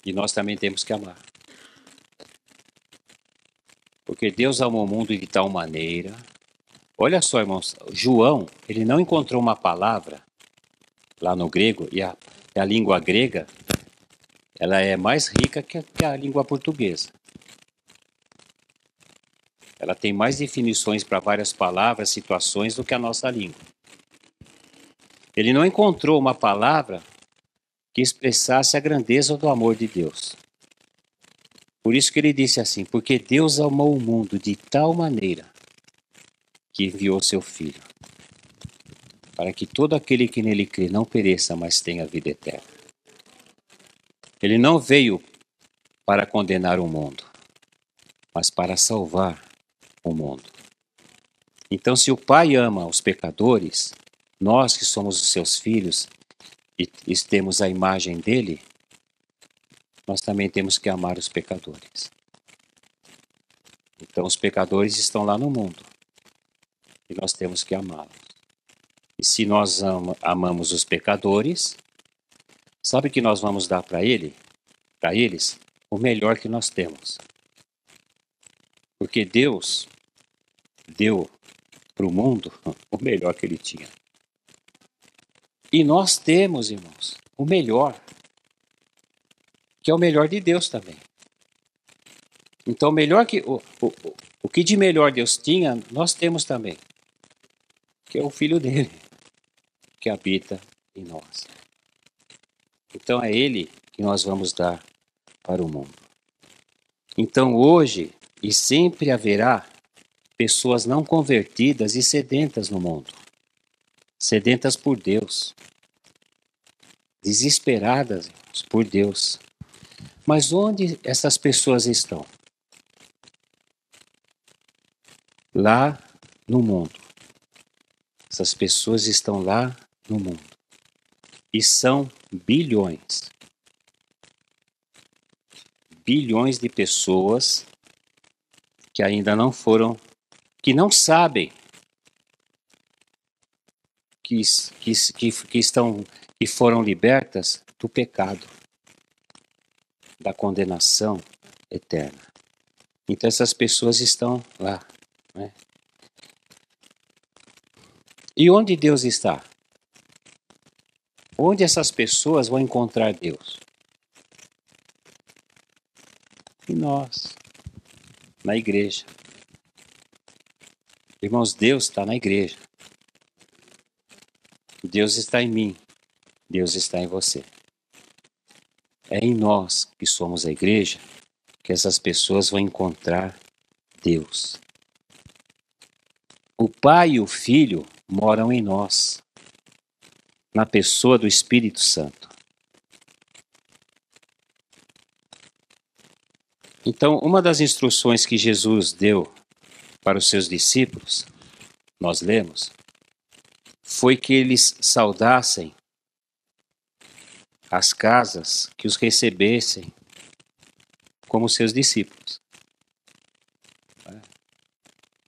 A: E nós também temos que amar. Porque Deus amou o mundo de tal maneira. Olha só, irmãos, João, ele não encontrou uma palavra lá no grego, e a língua grega, ela é mais rica que a língua portuguesa. Ela tem mais definições para várias palavras, situações do que a nossa língua. Ele não encontrou uma palavra que expressasse a grandeza do amor de Deus. Por isso que ele disse assim, porque Deus amou o mundo de tal maneira que enviou seu Filho, para que todo aquele que nele crê não pereça, mas tenha vida eterna. Ele não veio para condenar o mundo, mas para salvar o mundo. Então, se o Pai ama os pecadores, nós que somos os seus filhos e temos a imagem dele, nós também temos que amar os pecadores. Então, os pecadores estão lá no mundo e nós temos que amá-los. E se nós amamos os pecadores, sabe que nós vamos dar para eles, o melhor que nós temos. Porque Deus deu para o mundo o melhor que ele tinha. E nós temos, irmãos, o melhor, que é o melhor de Deus também. Então, o que de melhor Deus tinha, nós temos também, que é o Filho dele, que habita em nós. Então, é ele que nós vamos dar para o mundo. Então, hoje e sempre haverá pessoas não convertidas e sedentas no mundo. Sedentas por Deus. Desesperadas, irmãos, por Deus. Mas onde essas pessoas estão? Lá no mundo. Essas pessoas estão lá no mundo. E são bilhões. Bilhões de pessoas que ainda não foram, que não sabem que foram libertas do pecado, da condenação eterna. Então essas pessoas estão lá, né? E onde Deus está? Onde essas pessoas vão encontrar Deus? Em nós, na igreja. Irmãos, Deus está na igreja. Deus está em mim. Deus está em você. É em nós que somos a igreja que essas pessoas vão encontrar Deus. O Pai e o Filho moram em nós, na pessoa do Espírito Santo. Então, uma das instruções que Jesus deu para os seus discípulos, nós lemos, foi que eles saudassem as casas que os recebessem como seus discípulos.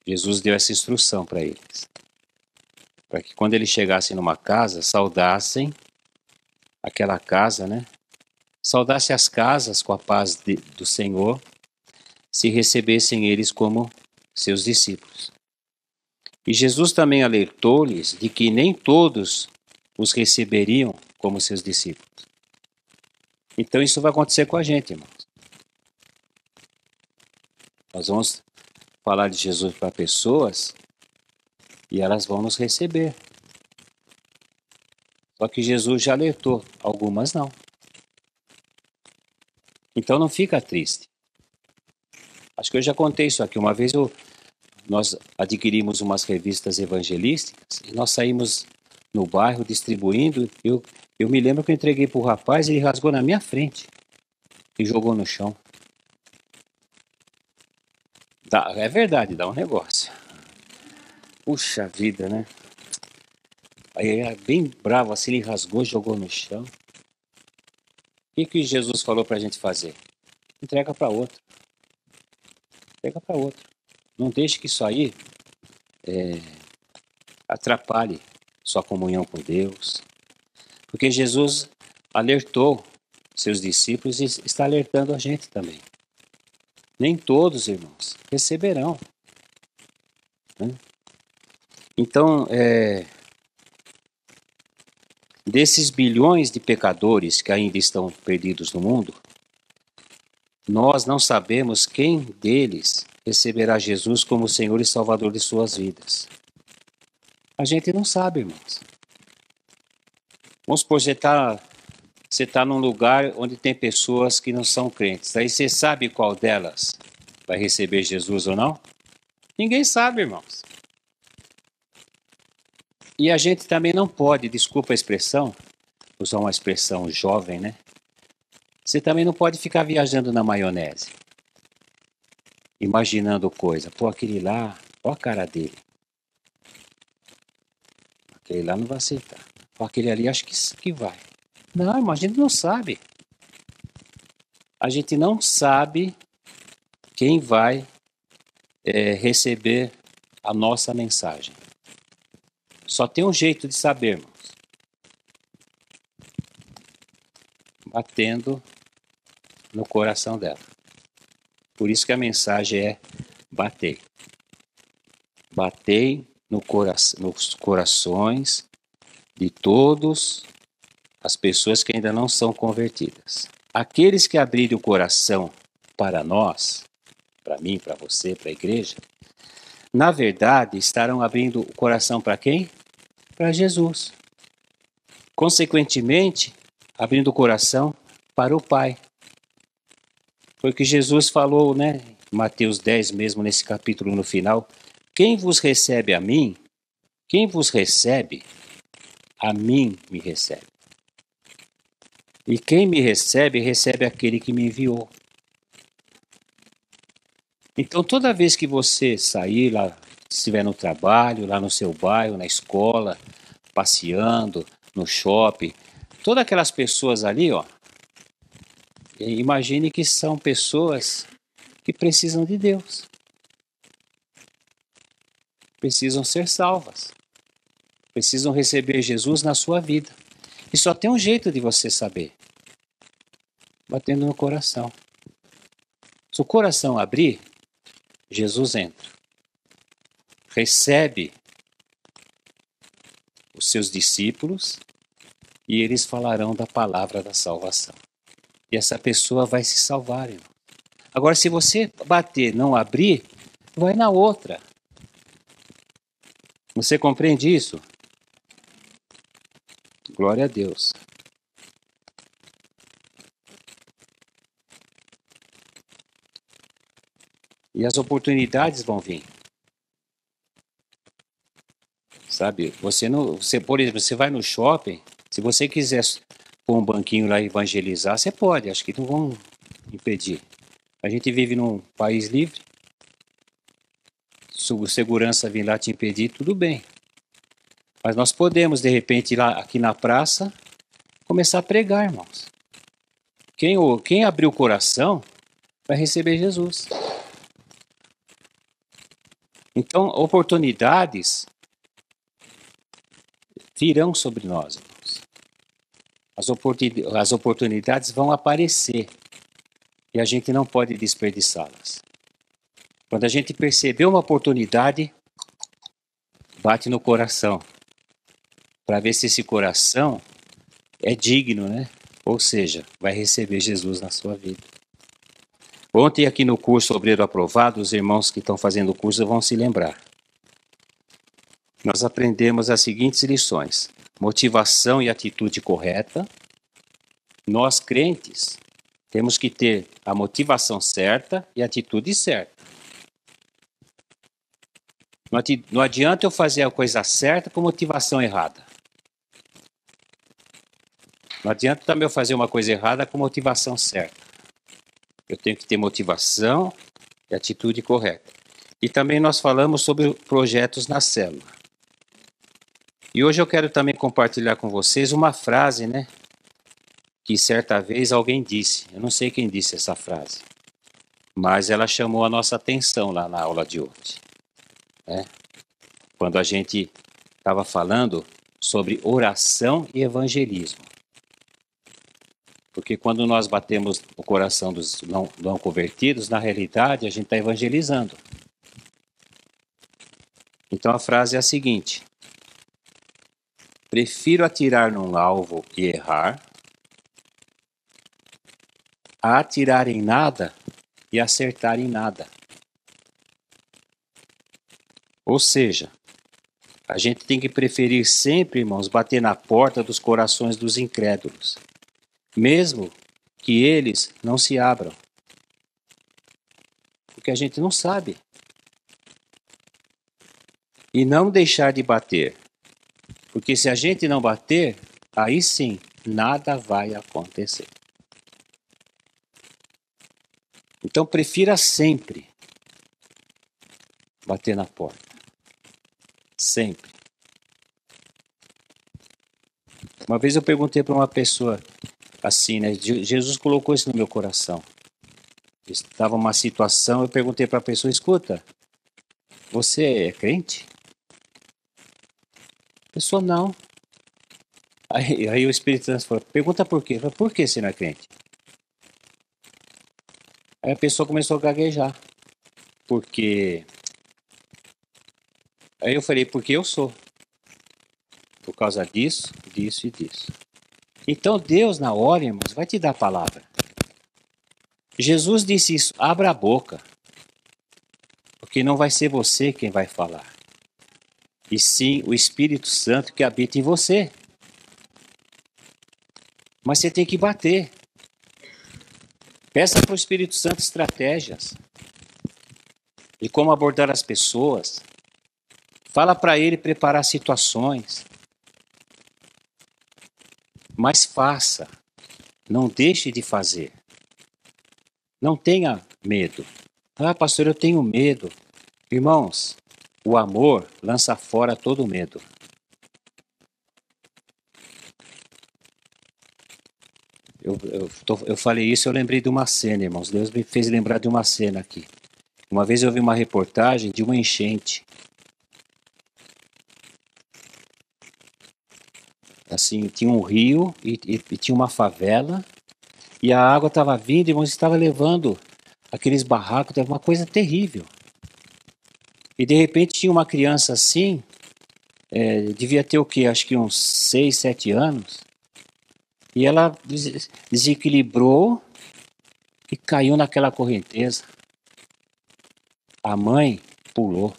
A: Jesus deu essa instrução para eles. Para que quando eles chegassem numa casa, saudassem aquela casa, né? Saudassem as casas com a paz do Senhor, se recebessem eles como seus discípulos. E Jesus também alertou-lhes de que nem todos os receberiam como seus discípulos. Então isso vai acontecer com a gente, irmãos. Nós vamos falar de Jesus para pessoas e elas vão nos receber. Só que Jesus já alertou, algumas não. Então não fica triste. Acho que eu já contei isso aqui. Uma vez nós adquirimos umas revistas evangelísticas e nós saímos no bairro distribuindo. Eu me lembro que eu entreguei para o rapaz e ele rasgou na minha frente e jogou no chão. É verdade, dá um negócio. Puxa vida, né? Aí ele era bem bravo assim, ele rasgou, jogou no chão. O que Jesus falou para a gente fazer? Entrega para outro. Entrega para outro. Não deixe que isso aí atrapalhe sua comunhão com Deus. Porque Jesus alertou seus discípulos e está alertando a gente também. Nem todos, irmãos, receberão. Né? Então, desses bilhões de pecadores que ainda estão perdidos no mundo, nós não sabemos quem deles receberá Jesus como Senhor e Salvador de suas vidas. A gente não sabe, irmãos. Vamos supor, você está num lugar onde tem pessoas que não são crentes. Aí você sabe qual delas vai receber Jesus ou não? Ninguém sabe, irmãos. E a gente também não pode, desculpa a expressão, usar uma expressão jovem, né? Você também não pode ficar viajando na maionese. Imaginando coisa. Pô, aquele lá, ó a cara dele. Aquele lá não vai aceitar. Pô, aquele ali acho que vai. Não, irmão, a gente não sabe. A gente não sabe quem vai receber a nossa mensagem. Só tem um jeito de saber, irmãos. Batendo no coração dela. Por isso que a mensagem é bater. Batei nos corações de todos as pessoas que ainda não são convertidas. Aqueles que abrirem o coração para nós, para mim, para você, para a igreja, na verdade estarão abrindo o coração para quem? Para Jesus. Consequentemente, abrindo o coração para o Pai. Foi o que Jesus falou, né? Mateus 10 mesmo, nesse capítulo no final. Quem vos recebe a mim, quem vos recebe, a mim me recebe. E quem me recebe, recebe aquele que me enviou. Então, toda vez que você sair lá, estiver no trabalho, lá no seu bairro, na escola, passeando, no shopping, todas aquelas pessoas ali, ó, imagine que são pessoas que precisam de Deus. Precisam ser salvas. precisam receber Jesus na sua vida. E só tem um jeito de você saber: batendo no coração. Se o coração abrir, Jesus entra. Recebe os seus discípulos e eles falarão da palavra da salvação. E essa pessoa vai se salvar, irmão. Agora, se você bater, não abrir, vai na outra. Você compreende isso? Glória a Deus. E as oportunidades vão vir. Sabe, por exemplo, você vai no shopping, se você quiser pôr um banquinho lá e evangelizar, você pode, acho que não vão impedir. A gente vive num país livre. Se o segurança vir lá te impedir, tudo bem. Mas nós podemos, de repente, ir lá aqui na praça, começar a pregar, irmãos. Quem abrir o coração vai receber Jesus. Então, oportunidades virão sobre nós, irmãos. As oportunidades vão aparecer e a gente não pode desperdiçá-las. Quando a gente perceber uma oportunidade, bate no coração, para ver se esse coração é digno, né? Ou seja, vai receber Jesus na sua vida. Ontem aqui no curso Obreiro Aprovado, os irmãos que estão fazendo o curso vão se lembrar. Nós aprendemos as seguintes lições: motivação e atitude correta. Nós, crentes, temos que ter a motivação certa e a atitude certa. Não adianta eu fazer a coisa certa com motivação errada. Não adianta também eu fazer uma coisa errada com motivação certa. Eu tenho que ter motivação e atitude correta. E também nós falamos sobre projetos na célula. E hoje eu quero também compartilhar com vocês uma frase, né? Que certa vez alguém disse. Eu não sei quem disse essa frase, mas ela chamou a nossa atenção lá na aula de hoje. Quando a gente estava falando sobre oração e evangelismo. Porque quando nós batemos o coração dos não convertidos, na realidade a gente está evangelizando. Então a frase é a seguinte: prefiro atirar num alvo e errar, a atirar em nada e acertar em nada. Ou seja, a gente tem que preferir sempre, irmãos, bater na porta dos corações dos incrédulos, mesmo que eles não se abram. Porque a gente não sabe. E não deixar de bater. Porque se a gente não bater, aí sim, nada vai acontecer. Então prefira sempre bater na porta. Sempre. Uma vez eu perguntei para uma pessoa assim, né? Jesus colocou isso no meu coração. Estava uma situação, eu perguntei para a pessoa: escuta, você é crente? A pessoa: não. Aí o Espírito Santo falou: pergunta por quê? Eu falei: por que você não é crente? Aí a pessoa começou a gaguejar. Porque... Aí eu falei: porque eu sou. Por causa disso, disso e disso. Então Deus, na hora, irmãos, vai te dar a palavra. Jesus disse isso: abra a boca. Porque não vai ser você quem vai falar. E sim o Espírito Santo que habita em você. Mas você tem que bater. Peça para o Espírito Santo estratégias de como abordar as pessoas. Fala para ele preparar situações. Mas faça. Não deixe de fazer. Não tenha medo. Ah, pastor, eu tenho medo. Irmãos, o amor lança fora todo medo. Eu falei isso, eu lembrei de uma cena, irmãos. Deus me fez lembrar de uma cena aqui. Uma vez eu vi uma reportagem de uma enchente. assim, tinha um rio e tinha uma favela, e a água estava vindo, irmãos, estava levando aqueles barracos, uma coisa terrível. E de repente tinha uma criança assim, devia ter o quê? Acho que uns 6, 7 anos, e ela desequilibrou e caiu naquela correnteza. A mãe pulou,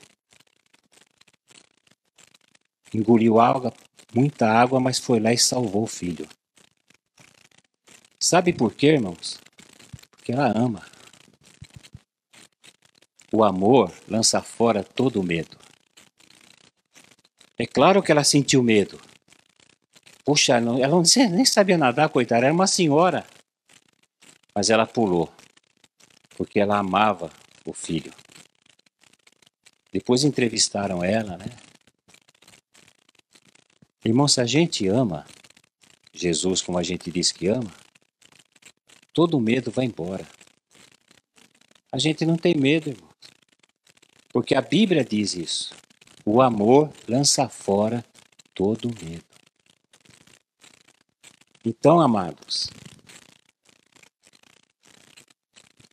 A: engoliu água, muita água, mas foi lá e salvou o filho. Sabe por quê, irmãos? Porque ela ama. O amor lança fora todo o medo. É claro que ela sentiu medo. Puxa, ela nem sabia nadar, coitada, era uma senhora. Mas ela pulou, porque ela amava o filho. Depois entrevistaram ela, né? Irmão, se a gente ama Jesus como a gente diz que ama, todo medo vai embora. A gente não tem medo, irmão. Porque a Bíblia diz isso. O amor lança fora todo medo. Então, amados,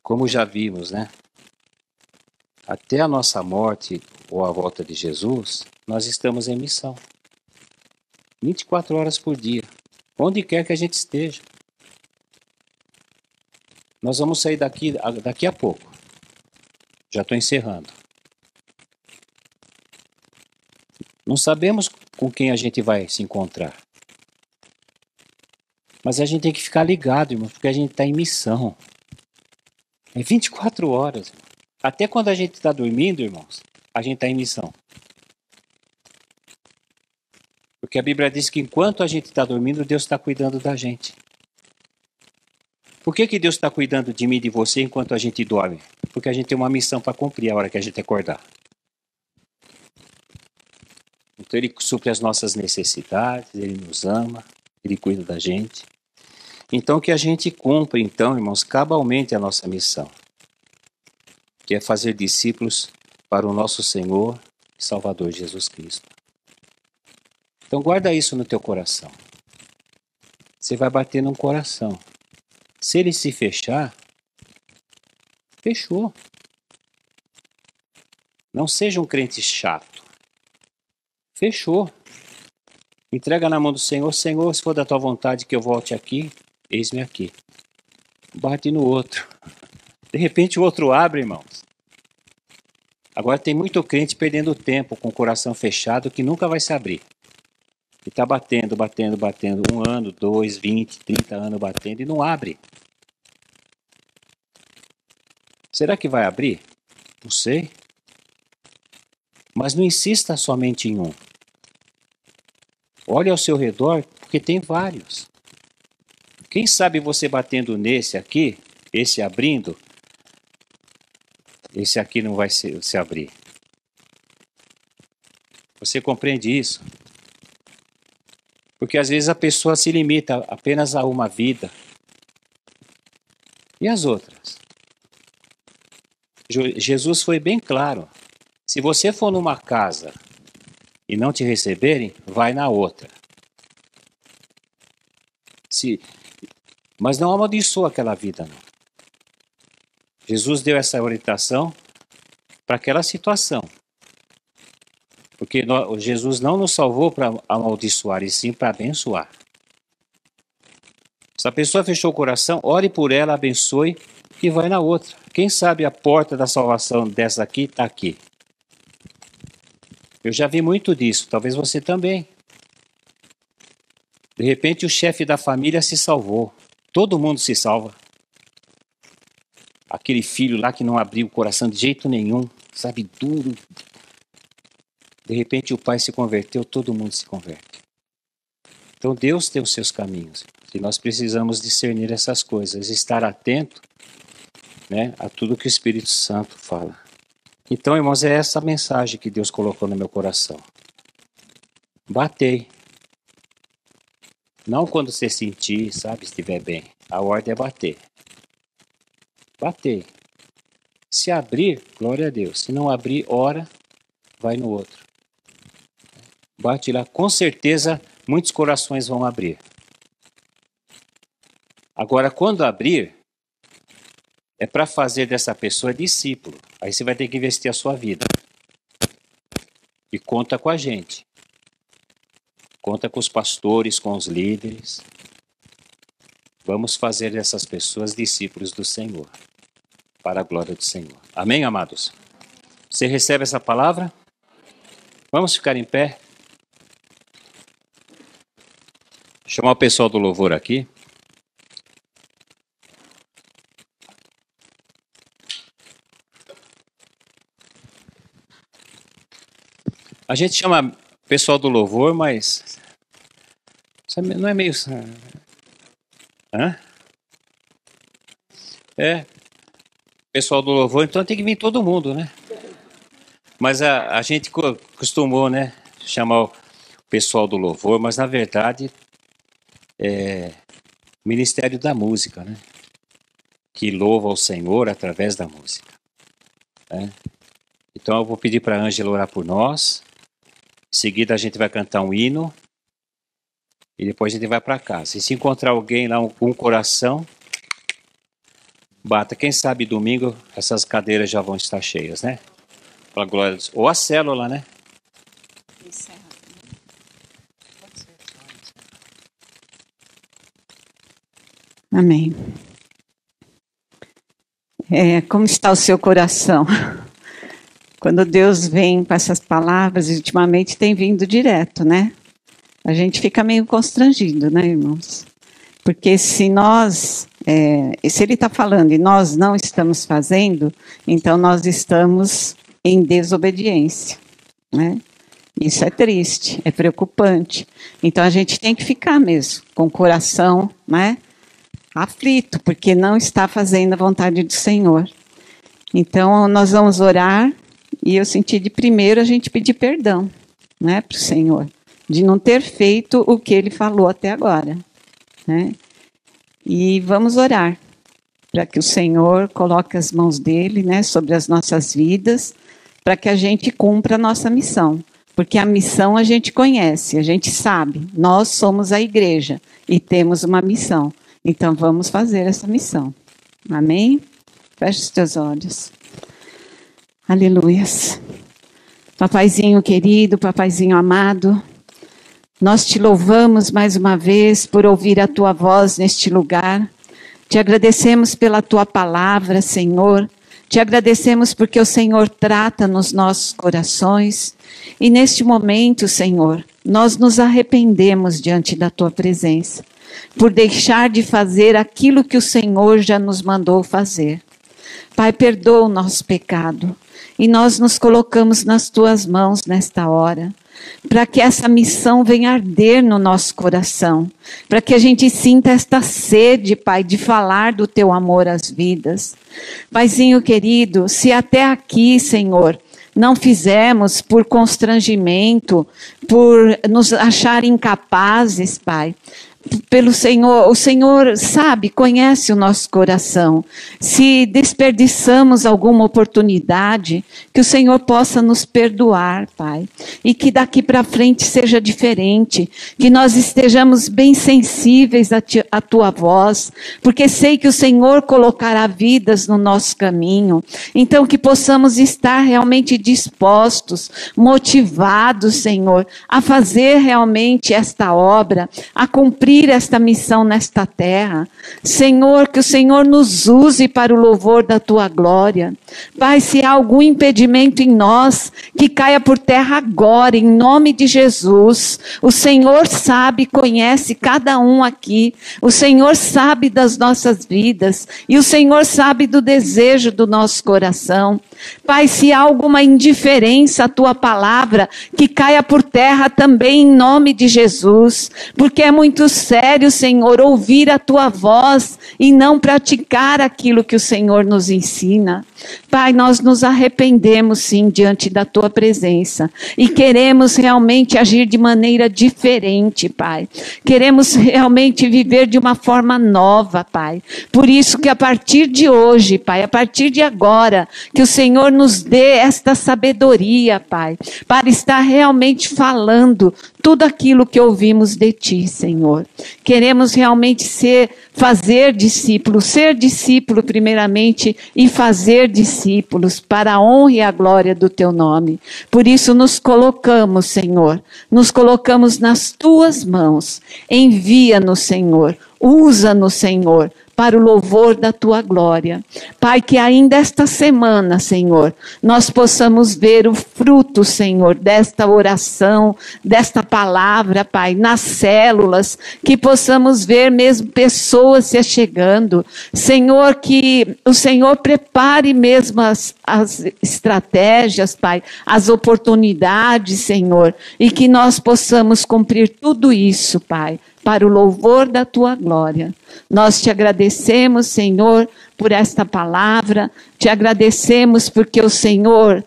A: como já vimos, né? Até a nossa morte ou a volta de Jesus, nós estamos em missão. 24 horas por dia, onde quer que a gente esteja. Nós vamos sair daqui a pouco. Já estou encerrando. Não sabemos com quem a gente vai se encontrar. Mas a gente tem que ficar ligado, irmão, porque a gente está em missão. É 24 horas. Até quando a gente está dormindo, irmãos, a gente está em missão. Porque a Bíblia diz que enquanto a gente está dormindo, Deus está cuidando da gente. Por que Deus está cuidando de mim e de você enquanto a gente dorme? Porque a gente tem uma missão para cumprir a hora que a gente acordar. Então Ele supre as nossas necessidades, Ele nos ama, Ele cuida da gente. Então que a gente cumpra, então, irmãos, cabalmente a nossa missão, que é fazer discípulos para o nosso Senhor e Salvador Jesus Cristo. Então guarda isso no teu coração. Você vai bater no coração. Se ele se fechar, fechou. Não seja um crente chato. Fechou. Entrega na mão do Senhor. Senhor, se for da tua vontade que eu volte aqui, eis-me aqui. Bate no outro. De repente o outro abre, irmãos. Agora tem muito crente perdendo tempo com o coração fechado que nunca vai se abrir. E está batendo. 1 ano, 2, 20, 30 anos batendo e não abre. Será que vai abrir? Não sei. Mas não insista somente em um. Olhe ao seu redor, porque tem vários. Quem sabe você batendo nesse aqui, esse abrindo, esse aqui não vai se abrir. Você compreende isso? Porque às vezes a pessoa se limita apenas a uma vida. E as outras? Jesus foi bem claro. Se você for numa casa e não te receberem, vai na outra. Mas não amaldiçoa aquela vida, não. Jesus deu essa orientação para aquela situação. Porque Jesus não nos salvou para amaldiçoar, e sim para abençoar. Se a pessoa fechou o coração, ore por ela, abençoe e vai na outra. Quem sabe a porta da salvação dessa aqui está aqui. Eu já vi muito disso, talvez você também. De repente o chefe da família se salvou. Todo mundo se salva. Aquele filho lá que não abriu o coração de jeito nenhum, sabe, duro. De repente o pai se converteu, todo mundo se converte. Então Deus tem os seus caminhos. E nós precisamos discernir essas coisas, estar atento, né, a tudo que o Espírito Santo fala. Então, irmãos, é essa mensagem que Deus colocou no meu coração. Batei. Não quando você sentir, sabe, estiver bem. A ordem é bater. Bater. Se abrir, glória a Deus. Se não abrir, ora, vai no outro. Bate lá, com certeza muitos corações vão abrir. Agora, quando abrir, é para fazer dessa pessoa discípulo. Aí você vai ter que investir a sua vida. E conta com a gente. Conta com os pastores, com os líderes. Vamos fazer dessas pessoas discípulos do Senhor. Para a glória do Senhor. Amém, amados? Você recebe essa palavra? Vamos ficar em pé? Chamar o pessoal do louvor aqui. A gente chama pessoal do louvor, mas não é meio... Hã? É. Pessoal do louvor, então tem que vir todo mundo, né? Mas a gente costumou, né, chamar o pessoal do louvor, mas na verdade é Ministério da Música, né? Que louva ao Senhor através da música. Né? Então eu vou pedir para a Ângela orar por nós. Em seguida a gente vai cantar um hino. E depois a gente vai para casa. E se encontrar alguém lá, um coração, bata. Quem sabe domingo essas cadeiras já vão estar cheias, né? Para glória de Deus. Ou a célula, né?
B: Amém. Como está o seu coração? Quando Deus vem com essas palavras, ultimamente tem vindo direto, né? A gente fica meio constrangido, né, irmãos? Porque se Ele está falando e nós não estamos fazendo, então nós estamos em desobediência, né? Isso é triste, é preocupante. Então a gente tem que ficar mesmo com o coração, né, aflito, porque não está fazendo a vontade do Senhor. Então nós vamos orar e eu senti de primeiro a gente pedir perdão, né, para o Senhor, de não ter feito o que Ele falou até agora, né? E vamos orar para que o Senhor coloque as mãos dele, né, sobre as nossas vidas, para que a gente cumpra a nossa missão. Porque a missão a gente conhece, a gente sabe. Nós somos a igreja e temos uma missão. Então vamos fazer essa missão. Amém? Feche os teus olhos. Aleluias. Papaizinho querido, papaizinho amado, nós te louvamos mais uma vez por ouvir a tua voz neste lugar. Te agradecemos pela tua palavra, Senhor. Te agradecemos porque o Senhor trata nos nossos corações. E neste momento, Senhor, nós nos arrependemos diante da tua presença, por deixar de fazer aquilo que o Senhor já nos mandou fazer. Pai, perdoa o nosso pecado. E nós nos colocamos nas tuas mãos nesta hora, para que essa missão venha arder no nosso coração, para que a gente sinta esta sede, Pai, de falar do teu amor às vidas. Paizinho querido, se até aqui, Senhor, não fizemos por constrangimento, por nos achar incapazes, Pai, pelo Senhor, o Senhor sabe, conhece o nosso coração. Se desperdiçamos alguma oportunidade, que o Senhor possa nos perdoar, Pai. E que daqui para frente seja diferente, que nós estejamos bem sensíveis à tua voz, porque sei que o Senhor colocará vidas no nosso caminho. Então que possamos estar realmente dispostos, motivados, Senhor, a fazer realmente esta obra, a cumprir esta missão nesta terra. Senhor, que o Senhor nos use para o louvor da tua glória. Pai, se há algum impedimento em nós, que caia por terra agora, em nome de Jesus. O Senhor sabe, conhece cada um aqui. O Senhor sabe das nossas vidas. E o Senhor sabe do desejo do nosso coração. Pai, se há alguma indiferença à tua palavra, que caia por terra também em nome de Jesus, porque é muito sério, Senhor, ouvir a tua voz e não praticar aquilo que o Senhor nos ensina. Pai, nós nos arrependemos sim diante da tua presença e queremos realmente agir de maneira diferente, Pai. Queremos realmente viver de uma forma nova, Pai. Por isso que a partir de hoje, Pai, a partir de agora, que o Senhor nos dê esta sabedoria, Pai, para estar realmente falando tudo aquilo que ouvimos de Ti, Senhor. Queremos realmente fazer discípulos, ser discípulo primeiramente e fazer discípulos para a honra e a glória do Teu nome. Por isso nos colocamos, Senhor, nos colocamos nas Tuas mãos. Envia-nos, Senhor, usa-nos, Senhor, para o louvor da Tua glória. Pai, que ainda esta semana, Senhor, nós possamos ver o fruto, Senhor, desta oração, desta palavra, Pai, nas células, que possamos ver mesmo pessoas se achegando. Senhor, que o Senhor prepare mesmo as estratégias, Pai, as oportunidades, Senhor, e que nós possamos cumprir tudo isso, Pai, para o louvor da Tua glória. Nós te agradecemos, Senhor, por esta palavra, te agradecemos porque o Senhor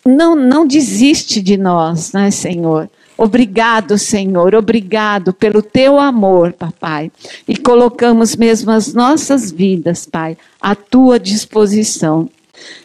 B: não desiste de nós, né, Senhor? Obrigado, Senhor, obrigado pelo Teu amor, Papai. E colocamos mesmo as nossas vidas, Pai, à Tua disposição.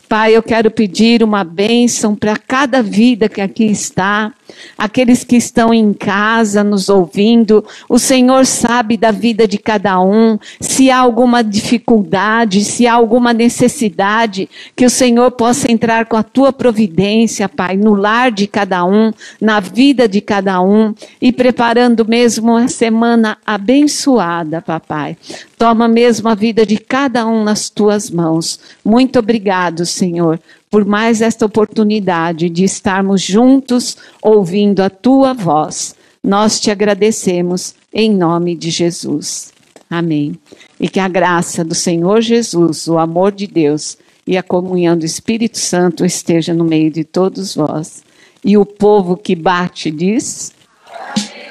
B: Pai, eu quero pedir uma bênção para cada vida que aqui está, aqueles que estão em casa nos ouvindo. O Senhor sabe da vida de cada um, se há alguma dificuldade, se há alguma necessidade, que o Senhor possa entrar com a Tua providência, Pai, no lar de cada um, na vida de cada um, e preparando mesmo uma semana abençoada, Papai. Toma mesmo a vida de cada um nas Tuas mãos. Muito obrigado, Senhor, por mais esta oportunidade de estarmos juntos ouvindo a Tua voz. Nós te agradecemos em nome de Jesus. Amém. E que a graça do Senhor Jesus, o amor de Deus e a comunhão do Espírito Santo esteja no meio de todos vós. E o povo que bate diz: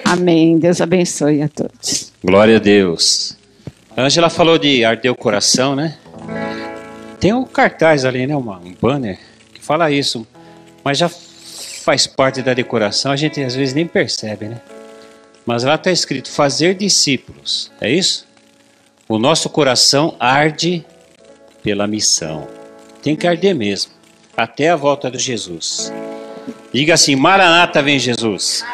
B: Amém. Deus abençoe a todos.
A: Glória a Deus. A Ângela falou de arder o coração, né? Tem um cartaz ali, né? Um banner que fala isso, mas já faz parte da decoração, a gente às vezes nem percebe, né? Mas lá está escrito: fazer discípulos, é isso? O nosso coração arde pela missão. Tem que arder mesmo, até a volta de Jesus. Diga assim: Maranata, vem Jesus.